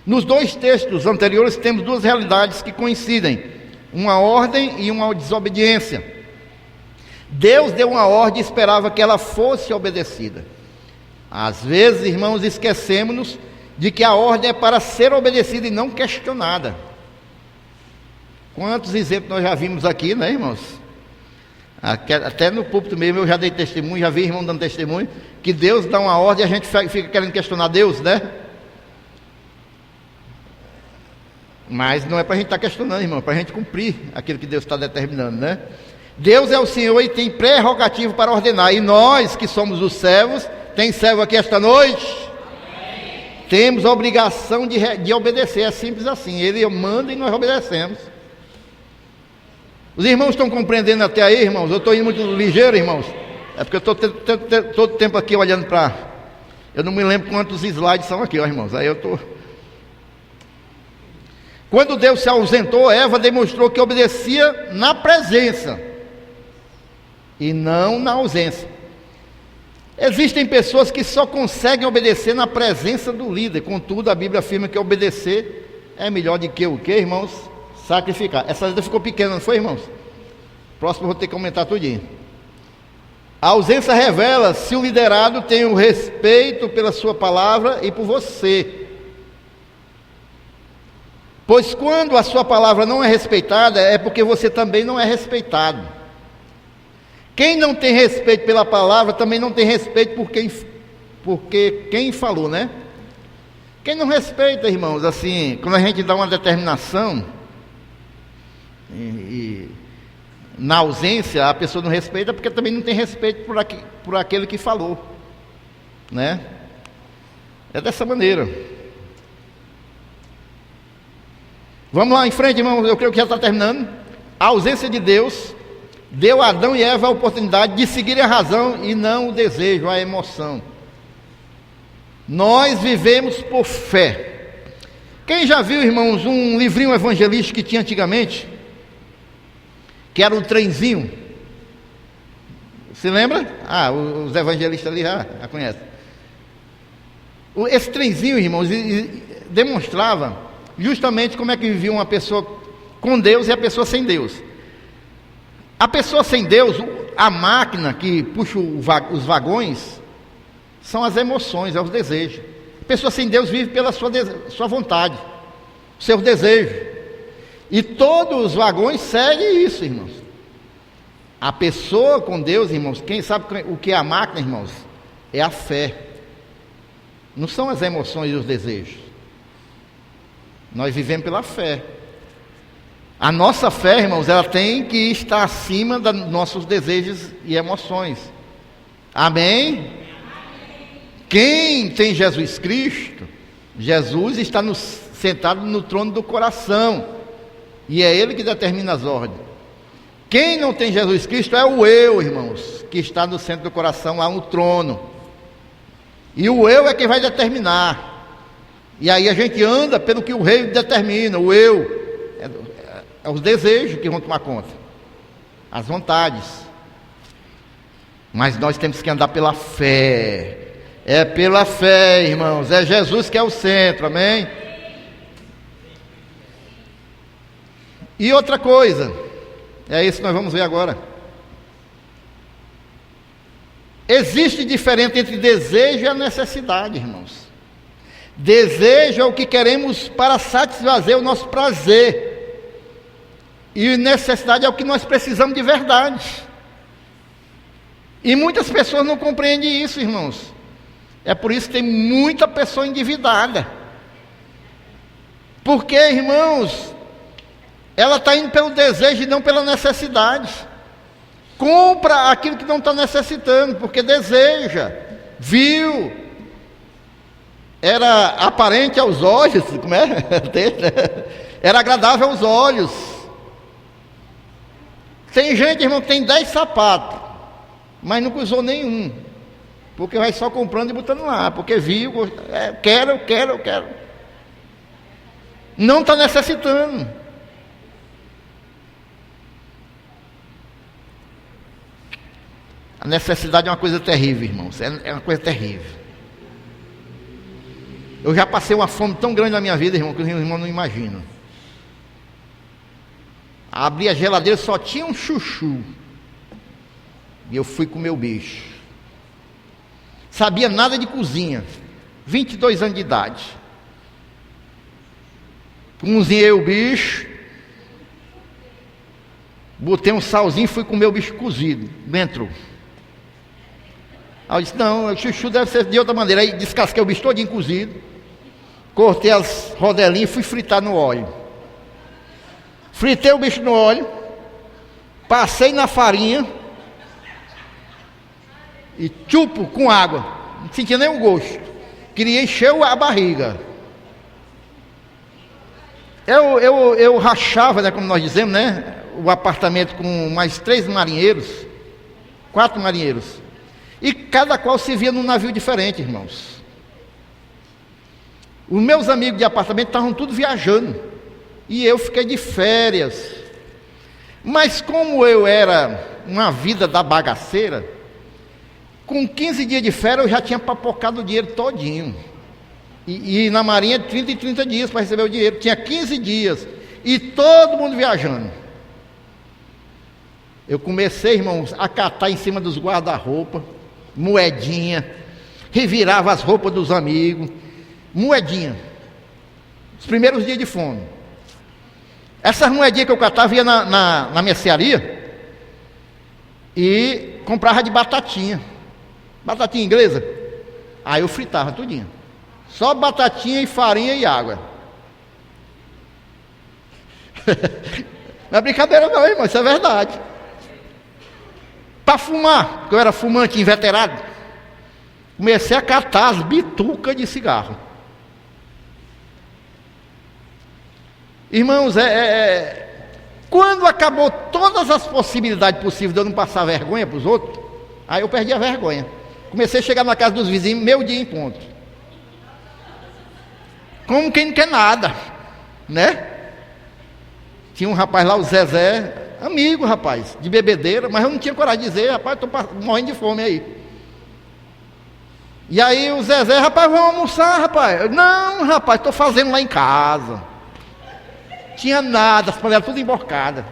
Nos dois textos anteriores temos duas realidades que coincidem: uma ordem e uma desobediência. Deus deu uma ordem e esperava que ela fosse obedecida. Às vezes, irmãos, esquecemos-nos de que a ordem é para ser obedecida e não questionada. Quantos exemplos nós já vimos aqui, né, irmãos? Até no púlpito mesmo eu já dei testemunho, já vi irmão dando testemunho, que Deus dá uma ordem e a gente fica querendo questionar Deus, né? Mas não é para a gente estar questionando, irmão, é para a gente cumprir aquilo que Deus está determinando, né? Deus é o Senhor e tem prerrogativo para ordenar, e nós que somos os servos, tem servo aqui esta noite? Amém. Temos a obrigação de obedecer, é simples assim, Ele manda e nós obedecemos. Os irmãos estão compreendendo até aí, irmãos? Eu estou indo muito ligeiro, irmãos. É porque eu estou todo tempo aqui olhando para... Eu não me lembro quantos slides são aqui, ó, irmãos. Aí eu estou... Quando Deus se ausentou, Eva demonstrou que obedecia na presença e não na ausência. Existem pessoas que só conseguem obedecer na presença do líder. Contudo, a Bíblia afirma que obedecer é melhor do que o quê, irmãos? Sacrificar. Essa letra ficou pequena, não foi, irmãos? Próximo eu vou ter que aumentar tudinho. A ausência revela se o liderado tem o respeito pela sua palavra e por você. Pois quando a sua palavra não é respeitada, é porque você também não é respeitado. Quem não tem respeito pela palavra, também não tem respeito porque quem falou, né? Quem não respeita, irmãos, assim, quando a gente dá uma determinação, na ausência, a pessoa não respeita, porque também não tem respeito por aquele que falou, né? É dessa maneira. Vamos lá em frente, irmãos, eu creio que já está terminando. A ausência de Deus deu a Adão e Eva a oportunidade de seguirem a razão e não o desejo, a emoção. Nós vivemos por fé. Quem já viu, irmãos, um livrinho evangelístico que tinha antigamente, que era um trenzinho? Se lembra? Os evangelistas ali já conhecem. Esse trenzinho, irmãos, demonstrava justamente como é que vivia uma pessoa com Deus e a pessoa sem Deus. A pessoa sem Deus, a máquina que puxa os vagões, são as emoções, é os desejos. A pessoa sem Deus vive pela sua vontade, seus desejos. E todos os vagões seguem isso, irmãos. A pessoa com Deus, irmãos, quem sabe o que é a máquina, irmãos? É a fé. Não são as emoções e os desejos. Nós vivemos pela fé. A nossa fé, irmãos, ela tem que estar acima dos nossos desejos e emoções. Amém? Quem tem Jesus Cristo, Jesus está sentado no trono do coração, e é Ele que determina as ordens. Quem não tem Jesus Cristo é o eu, irmãos, que está no centro do coração, lá no trono. E o eu é quem vai determinar. E aí a gente anda pelo que o rei determina. O eu é os desejos que vão tomar conta, as vontades. Mas nós temos que andar pela fé. É pela fé, irmãos. É Jesus que é o centro, amém? E outra coisa, é isso que nós vamos ver agora. Existe diferença entre desejo e a necessidade, irmãos. Desejo é o que queremos para satisfazer o nosso prazer, e necessidade é o que nós precisamos de verdade. E muitas pessoas não compreendem isso, irmãos. É por isso que tem muita pessoa endividada. Porque, irmãos, ela está indo pelo desejo e não pela necessidade. Compra aquilo que não está necessitando, porque deseja, viu, era aparente aos olhos, como é? Era agradável aos olhos. Tem gente, irmão, que tem 10 sapatos, mas nunca usou nenhum, porque vai só comprando e botando lá, porque viu, eu quero. Não está necessitando. A necessidade é uma coisa terrível, irmãos, é uma coisa terrível. Eu já passei uma fome tão grande na minha vida, irmão, que os irmãos não imaginam. Abri a geladeira, só tinha um chuchu. E eu fui comer o bicho. Sabia nada de cozinha. 22 anos de idade. Cozinhei o bicho. Botei um salzinho e fui comer o bicho cozido. Dentro. Aí eu disse, não, o chuchu deve ser de outra maneira. Aí descasquei o bicho todinho cozido. Cortei as rodelinhas e fui fritar no óleo. Fritei o bicho no óleo. Passei na farinha. E chupo com água. Não sentia nem o gosto. Queria encher a barriga. Eu rachava, né, como nós dizemos, né? O apartamento com mais 3 marinheiros. 4 marinheiros. E cada qual se via num navio diferente, irmãos. Os meus amigos de apartamento estavam tudo viajando. E eu fiquei de férias. Mas como eu era uma vida da bagaceira, Com 15 dias de férias eu já tinha papocado o dinheiro todinho. E na Marinha 30 e 30 dias para receber o dinheiro. Tinha 15 dias. E todo mundo viajando. Eu comecei, irmãos, a catar em cima dos guarda-roupa, moedinha, revirava as roupas dos amigos, moedinha. Os primeiros dias de fome. Essas moedinhas que eu catava ia na mercearia e comprava de batatinha. Batatinha inglesa. Aí eu fritava tudinho. Só batatinha e farinha e água. Não é brincadeira não, irmão, isso é verdade. Para fumar, porque eu era fumante inveterado, comecei a catar as bitucas de cigarro. Irmãos, quando acabou todas as possibilidades possíveis de eu não passar vergonha para os outros, aí eu perdi a vergonha. Comecei a chegar na casa dos vizinhos, meu dia em ponto. Como quem não quer nada, né? Tinha um rapaz lá, o Zezé, amigo, rapaz, de bebedeira, mas eu não tinha coragem de dizer, rapaz, estou morrendo de fome aí. E aí o Zezé, rapaz, vamos almoçar, rapaz. Não, rapaz, estou fazendo lá em casa. Tinha nada, as panelas tudo emborcadas.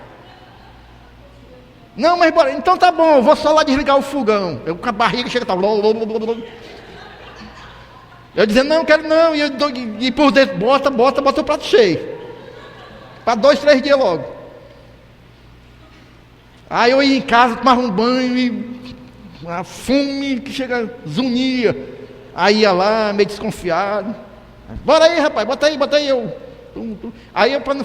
Não, mas bora, então tá bom, eu vou só lá desligar o fogão. Eu com a barriga chega, tá. Eu dizendo, não, quero não. E por dentro, bota o prato cheio. Para 2, 3 dias logo. Aí eu ia em casa, tomava um banho e a fome que chega, zunia. Aí ia lá, meio desconfiado. Bora aí, rapaz, bota aí. Aí eu, para não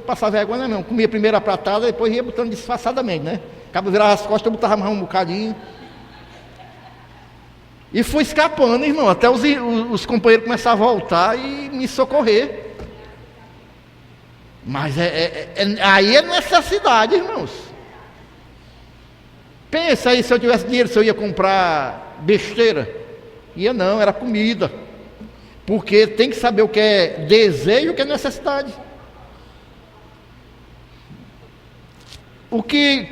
passar vergonha, não, comia primeiro a pratada, depois ia botando disfarçadamente, né? Acaba virava as costas, eu botava mais um bocadinho. E fui escapando, irmão, até os companheiros começaram a voltar e me socorrer. Mas aí é necessidade, irmãos. Pensa aí, se eu tivesse dinheiro, se eu ia comprar besteira. Ia não, era comida. Porque tem que saber o que é desejo e o que é necessidade. O que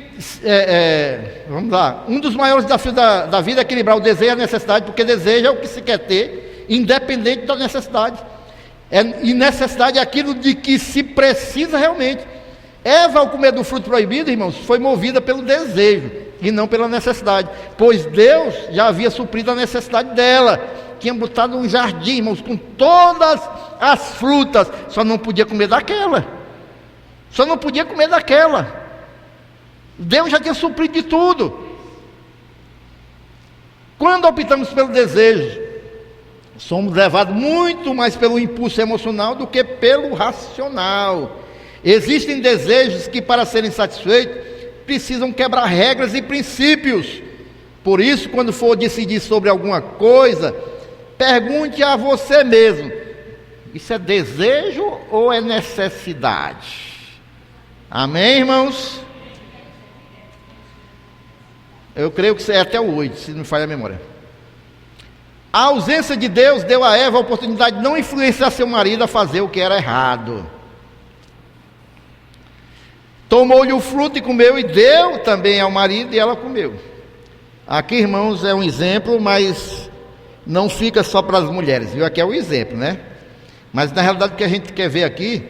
vamos lá, um dos maiores desafios da vida é equilibrar o desejo e a necessidade, porque desejo é o que se quer ter, independente da necessidade. E necessidade é aquilo de que se precisa realmente. Eva, ao comer do fruto proibido, irmãos, foi movida pelo desejo e não pela necessidade, pois Deus já havia suprido a necessidade dela. Tinha botado um jardim, irmãos, com todas as frutas, só não podia comer daquela. Deus já tinha suprido de tudo. Quando optamos pelo desejo, somos levados muito mais pelo impulso emocional do que pelo racional. Existem desejos que, para serem satisfeitos, precisam quebrar regras e princípios. Por isso, quando for decidir sobre alguma coisa, pergunte a você mesmo: isso é desejo ou é necessidade? Amém, irmãos? Eu creio que isso é até o 8, se não me falha a memória. A ausência de Deus deu a Eva a oportunidade de não influenciar seu marido a fazer o que era errado. Tomou-lhe o fruto e comeu, e deu também ao marido, e ela comeu. Aqui, irmãos, é um exemplo, mas não fica só para as mulheres, viu? Aqui é o exemplo, né? Mas na realidade o que a gente quer ver aqui,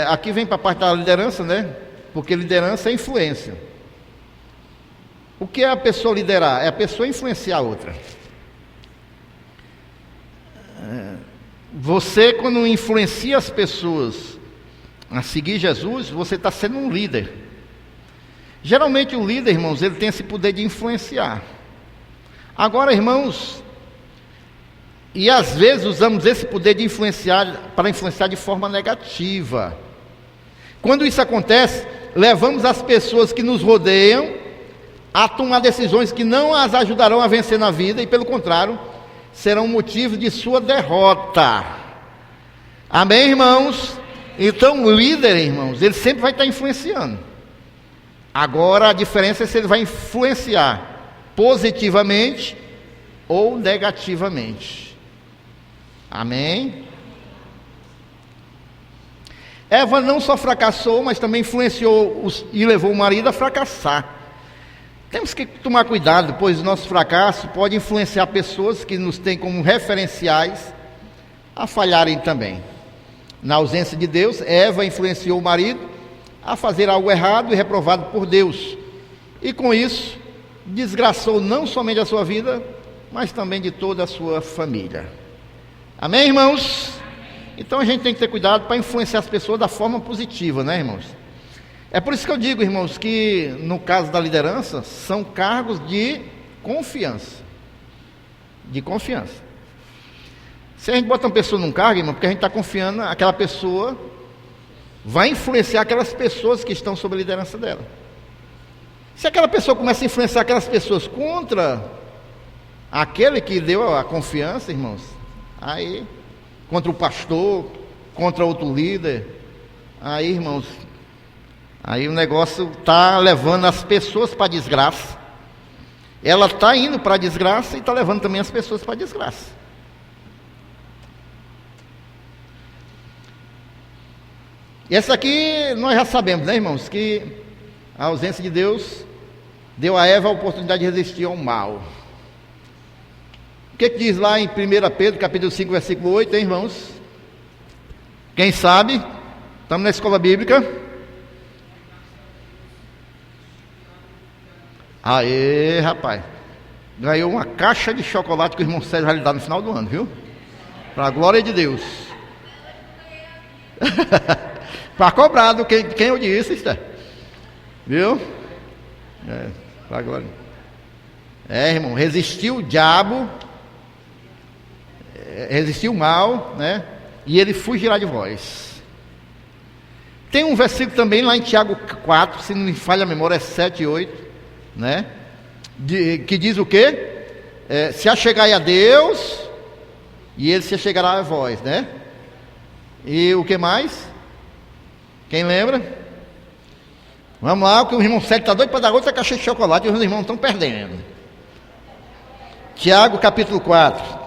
aqui vem para a parte da liderança, né? Porque liderança é influência. O que é a pessoa liderar? É a pessoa influenciar a outra. Você, quando influencia as pessoas a seguir Jesus, você está sendo um líder. Geralmente o líder, irmãos, ele tem esse poder de influenciar. Agora, irmãos, e às vezes usamos esse poder de influenciar para influenciar de forma negativa. Quando isso acontece, levamos as pessoas que nos rodeiam a tomar decisões que não as ajudarão a vencer na vida, e pelo contrário, serão motivo de sua derrota. Amém, irmãos? Então o líder, irmãos, ele sempre vai estar influenciando. Agora a diferença é se ele vai influenciar positivamente ou negativamente. Amém? Eva não só fracassou, mas também influenciou e levou o marido a fracassar. Temos que tomar cuidado, pois o nosso fracasso pode influenciar pessoas que nos têm como referenciais a falharem também. Na ausência de Deus, Eva influenciou o marido a fazer algo errado e reprovado por Deus, e com isso desgraçou não somente a sua vida, mas também de toda a sua família. Amém, irmãos? Então a gente tem que ter cuidado para influenciar as pessoas da forma positiva, né, irmãos? É por isso que eu digo, irmãos, que no caso da liderança, são cargos de confiança. De confiança. Se a gente bota uma pessoa num cargo, irmão, porque a gente está confiando, aquela pessoa vai influenciar aquelas pessoas que estão sob a liderança dela. Se aquela pessoa começa a influenciar aquelas pessoas contra aquele que deu a confiança, irmãos, aí, contra o pastor, contra outro líder, aí, irmãos, aí o negócio está levando as pessoas para a desgraça. Ela está indo para a desgraça e está levando também as pessoas para a desgraça. E essa aqui nós já sabemos, né, irmãos, que a ausência de Deus deu a Eva a oportunidade de resistir ao mal. O que diz lá em 1 Pedro, capítulo 5, versículo 8, hein, irmãos? Quem sabe? Estamos na escola bíblica. Aê, rapaz. Ganhou uma caixa de chocolate que o irmão Sérgio vai lhe dar no final do ano, viu? Para a glória de Deus. Para cobrar do quem eu disse, Esther. Viu? Para glória. Irmão, resistiu o diabo, resistiu o mal, né? E ele fugirá de vós. Tem um versículo também lá em Tiago 4, se não me falha a memória, é 7 e 8, né? Que diz o quê? Se achegai a Deus, e ele se achegará a vós, né? E o que mais? Quem lembra? Vamos lá, que o irmão Sérgio está doido para dar outra caixa de chocolate e os irmãos estão perdendo. Tiago capítulo 4.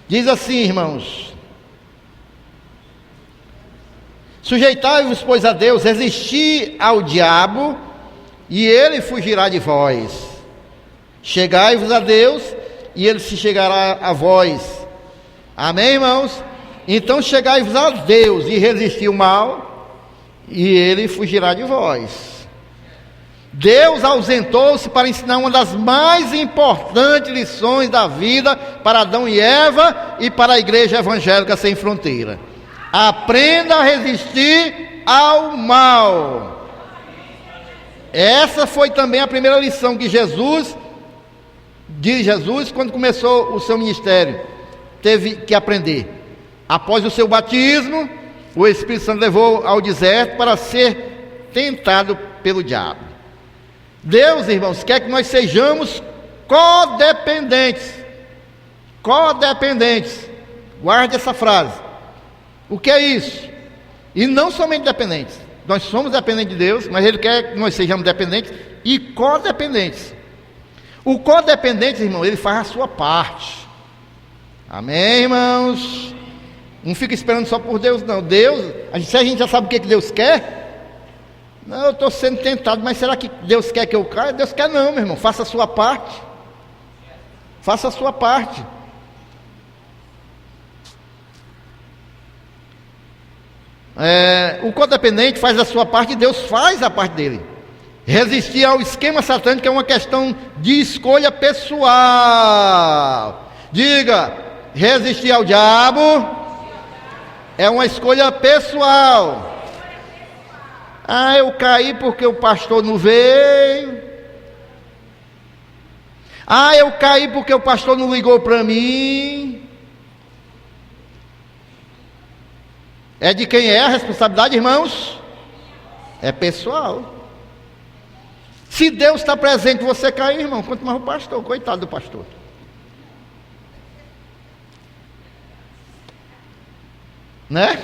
Diz assim, irmãos: sujeitai-vos, pois, a Deus, resisti ao diabo, e ele fugirá de vós. Chegai-vos a Deus, e ele se chegará a vós. Amém, irmãos? Então chegai-vos a Deus e resisti o mal, e ele fugirá de vós. Deus ausentou-se para ensinar uma das mais importantes lições da vida para Adão e Eva e para a igreja evangélica sem fronteira. Aprenda a resistir ao mal. Essa foi também a primeira lição que Jesus, quando começou o seu ministério, teve que aprender. Após o seu batismo, o Espírito Santo levou ao deserto para ser tentado pelo diabo. Deus, irmãos, quer que nós sejamos codependentes. Codependentes. Guarde essa frase. O que é isso? E não somente dependentes. Nós somos dependentes de Deus, mas Ele quer que nós sejamos dependentes e codependentes. O codependente, irmão, ele faz a sua parte. Amém, irmãos? Não fica esperando só por Deus, não. Deus, se a gente já sabe o que Deus quer, não, eu estou sendo tentado, mas será que Deus quer que eu caia? Deus quer não, meu irmão. Faça a sua parte. Faça a sua parte. O codependente faz a sua parte e Deus faz a parte dele. Resistir ao esquema satânico é uma questão de escolha pessoal. Diga, resistir ao diabo é uma escolha pessoal. Eu caí porque o pastor não veio. Eu caí porque o pastor não ligou para mim. É de quem é a responsabilidade, irmãos? É pessoal. Se Deus está presente e você cair, irmão, quanto mais o pastor, coitado do pastor. Né?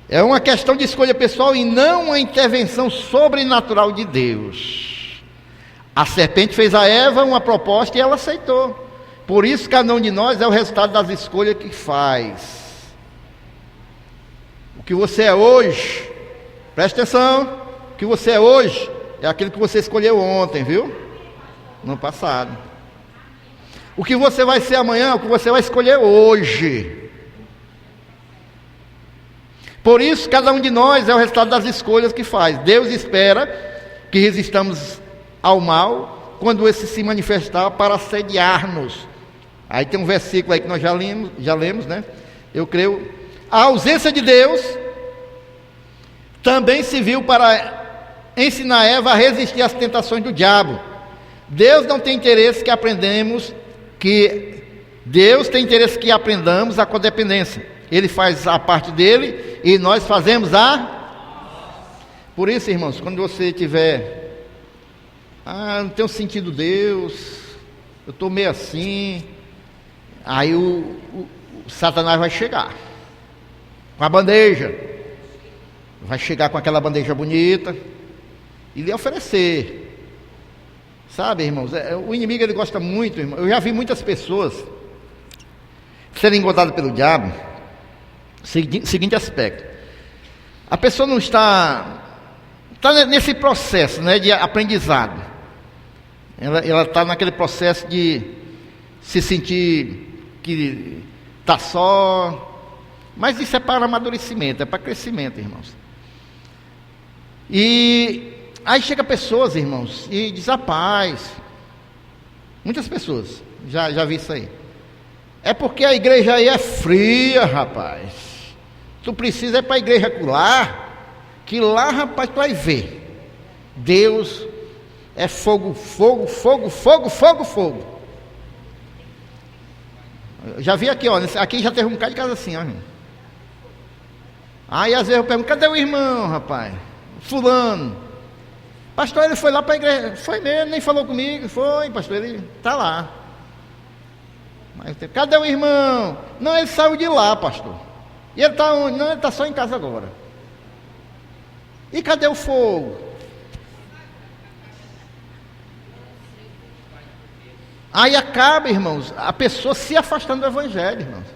É uma questão de escolha pessoal e não uma intervenção sobrenatural de Deus. A serpente fez a Eva uma proposta e ela aceitou. Por isso, cada um de nós é o resultado das escolhas que faz. O que você é hoje Presta atenção, o que você é hoje é aquilo que você escolheu ontem, viu? No passado. O que você vai ser amanhã é o que você vai escolher hoje. Por isso, cada um de nós é o resultado das escolhas que faz. Deus espera que resistamos ao mal quando esse se manifestar para assediar-nos. Aí tem um versículo aí que nós já lemos, né? Eu creio. A ausência de Deus também se viu para ensinar Eva a resistir às tentações do diabo. Deus não tem interesse que aprendamos Deus tem interesse que aprendamos a codependência. Ele faz a parte dele e nós fazemos Por isso, irmãos, quando você tiver, não tenho sentido Deus, eu estou meio assim, aí o Satanás vai chegar com a bandeja, vai chegar com aquela bandeja bonita e lhe oferecer. Sabe, irmãos, o inimigo ele gosta muito, irmão. Eu já vi muitas pessoas serem engodadas pelo diabo. Seguinte aspecto: a pessoa não está nesse processo, né, de aprendizado. Ela está naquele processo de se sentir que está só, mas isso é para amadurecimento, é para crescimento, irmãos. E aí chega pessoas, irmãos, e diz a paz. Muitas pessoas, já vi isso aí. É porque a igreja aí é fria, rapaz. Tu precisa ir para a igreja lá, que lá, rapaz, tu vai ver. Deus é fogo, fogo, fogo, fogo, fogo, fogo. Eu já vi aqui, ó, aqui já teve um bocado de casa assim, ó, irmão. Aí às vezes eu pergunto, cadê o irmão, rapaz? Fulano. Pastor, ele foi lá para a igreja. Foi mesmo, nem falou comigo. Foi, pastor, ele está lá. Mas, cadê o irmão? Não, ele saiu de lá, pastor. E ele está onde? Não, ele está só em casa agora. E cadê o fogo? Aí acaba, irmãos, a pessoa se afastando do evangelho, irmãos.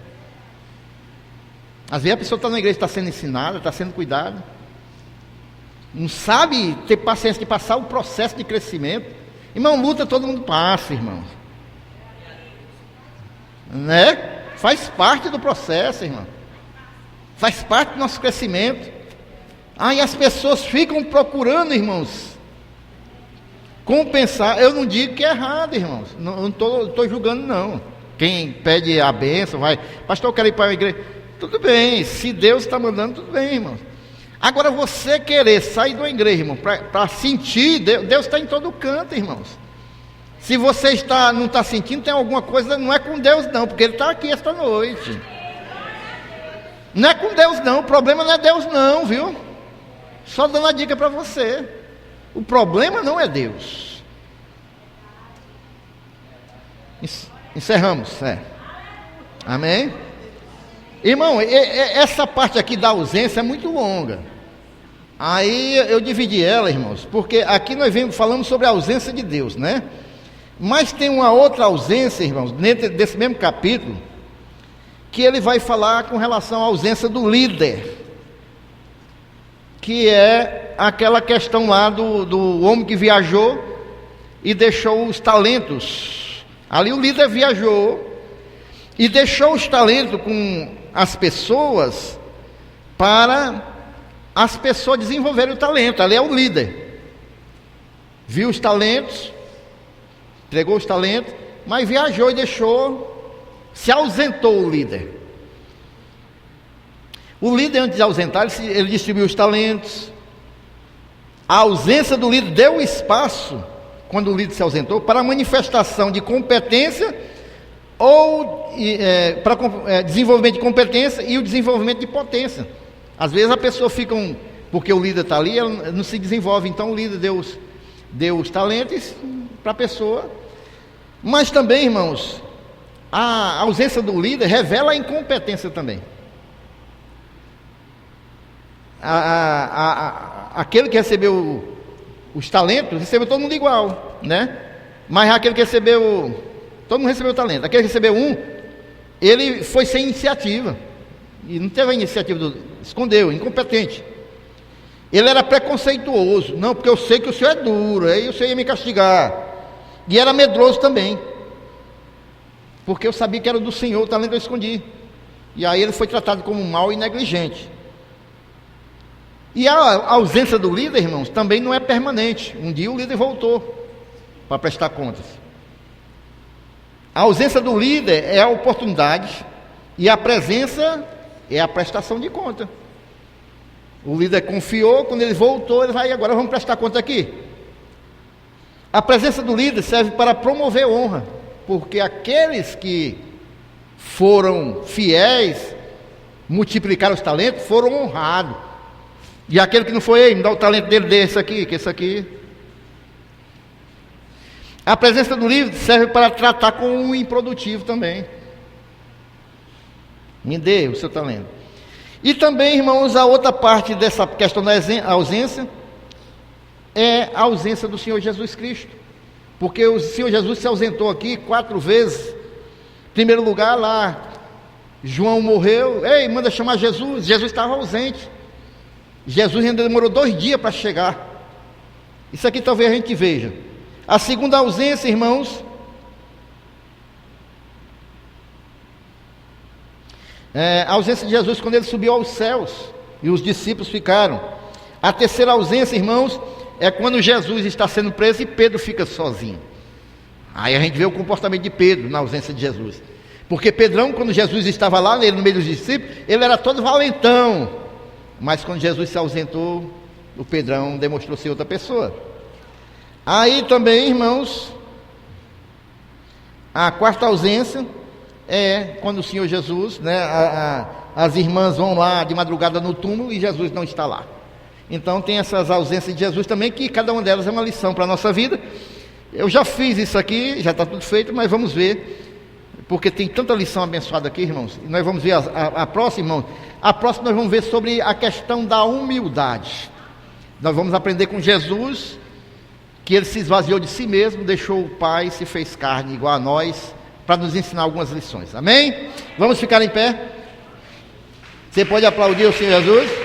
Às vezes a pessoa está na igreja, está sendo ensinada, está sendo cuidada. Não sabe ter paciência de passar o processo de crescimento. Irmão, luta todo mundo passa, irmãos. Né? Faz parte do processo, irmão. Faz parte do nosso crescimento. Aí as pessoas ficam procurando, irmãos, compensar. Eu não digo que é errado, irmãos. Não estou julgando, não. Quem pede a bênção, vai, pastor, eu quero ir para a igreja. Tudo bem, se Deus está mandando, tudo bem, irmãos. Agora você querer sair da igreja, irmão, para sentir, Deus está em todo canto, irmãos. Se você não está sentindo, tem alguma coisa, não é com Deus não, porque Ele está aqui esta noite. Não é com Deus não, o problema não é Deus não, viu? Só dando a dica para você. O problema não é Deus. Encerramos, Amém? Irmão, essa parte aqui da ausência é muito longa. Aí eu dividi ela, irmãos, porque aqui nós falamos sobre a ausência de Deus, né? Mas tem uma outra ausência, irmãos, dentro desse mesmo capítulo, que ele vai falar com relação à ausência do líder, que é aquela questão lá do homem que viajou e deixou os talentos. Ali o líder viajou e deixou os talentos com as pessoas para as pessoas desenvolverem o talento. Ali é o líder. Viu os talentos, entregou os talentos, mas viajou e deixou, se ausentou o líder. O líder, antes de ausentar, ele distribuiu os talentos. A ausência do líder deu espaço, quando o líder se ausentou, para a manifestação de competência ou para desenvolvimento de competência e o desenvolvimento de potência. Às vezes a pessoa fica, porque o líder está ali, ela não se desenvolve. Então o líder deu os talentos para a pessoa. Mas também, irmãos, a ausência do líder revela a incompetência também. Aquele que recebeu os talentos, recebeu todo mundo igual, né? Mas aquele que recebeu, todo mundo recebeu o talento. Aquele que recebeu ele foi sem iniciativa. E não teve a iniciativa, escondeu, incompetente. Ele era preconceituoso. Não, porque eu sei que o Senhor é duro, aí o Senhor ia me castigar. E era medroso também, porque eu sabia que era do Senhor o talento que eu escondi. E aí ele foi tratado como mau e negligente. E a ausência do líder, irmãos, também não é permanente. Um dia o líder voltou para prestar contas. A ausência do líder é a oportunidade, e a presença é a prestação de conta. O líder confiou, quando ele voltou, ele vai, agora vamos prestar conta aqui. A presença do líder serve para promover honra, porque aqueles que foram fiéis, multiplicaram os talentos, foram honrados. E aquele que não foi, me dá o talento dele, desse aqui, que esse aqui. A presença do líder serve para tratar com o improdutivo também. Me dê o seu talento. E também, irmãos, a outra parte dessa questão da ausência é a ausência do Senhor Jesus Cristo. Porque o Senhor Jesus se ausentou aqui 4 vezes. Em primeiro lugar, lá, João morreu. Ei, manda chamar Jesus. Jesus estava ausente. Jesus ainda demorou 2 dias para chegar. Isso aqui talvez a gente veja. A segunda ausência, irmãos, a ausência de Jesus quando ele subiu aos céus e os discípulos ficaram. A terceira ausência, irmãos, é quando Jesus está sendo preso e Pedro fica sozinho. Aí a gente vê o comportamento de Pedro na ausência de Jesus. Porque Pedrão, quando Jesus estava lá, ele no meio dos discípulos, ele era todo valentão. Mas quando Jesus se ausentou, o Pedrão demonstrou ser outra pessoa. Aí também, irmãos, a quarta ausência é quando o Senhor Jesus, né, as irmãs vão lá de madrugada no túmulo e Jesus não está lá. Então tem essas ausências de Jesus também, que cada uma delas é uma lição para a nossa vida. Eu já fiz isso aqui, já está tudo feito, mas vamos ver, porque tem tanta lição abençoada aqui, irmãos. E nós vamos ver a próxima, irmãos. A próxima nós vamos ver sobre a questão da humildade. Nós vamos aprender com Jesus, que ele se esvaziou de si mesmo, deixou o Pai, se fez carne igual a nós, para nos ensinar algumas lições. Amém? Vamos ficar em pé. Você pode aplaudir o Senhor Jesus?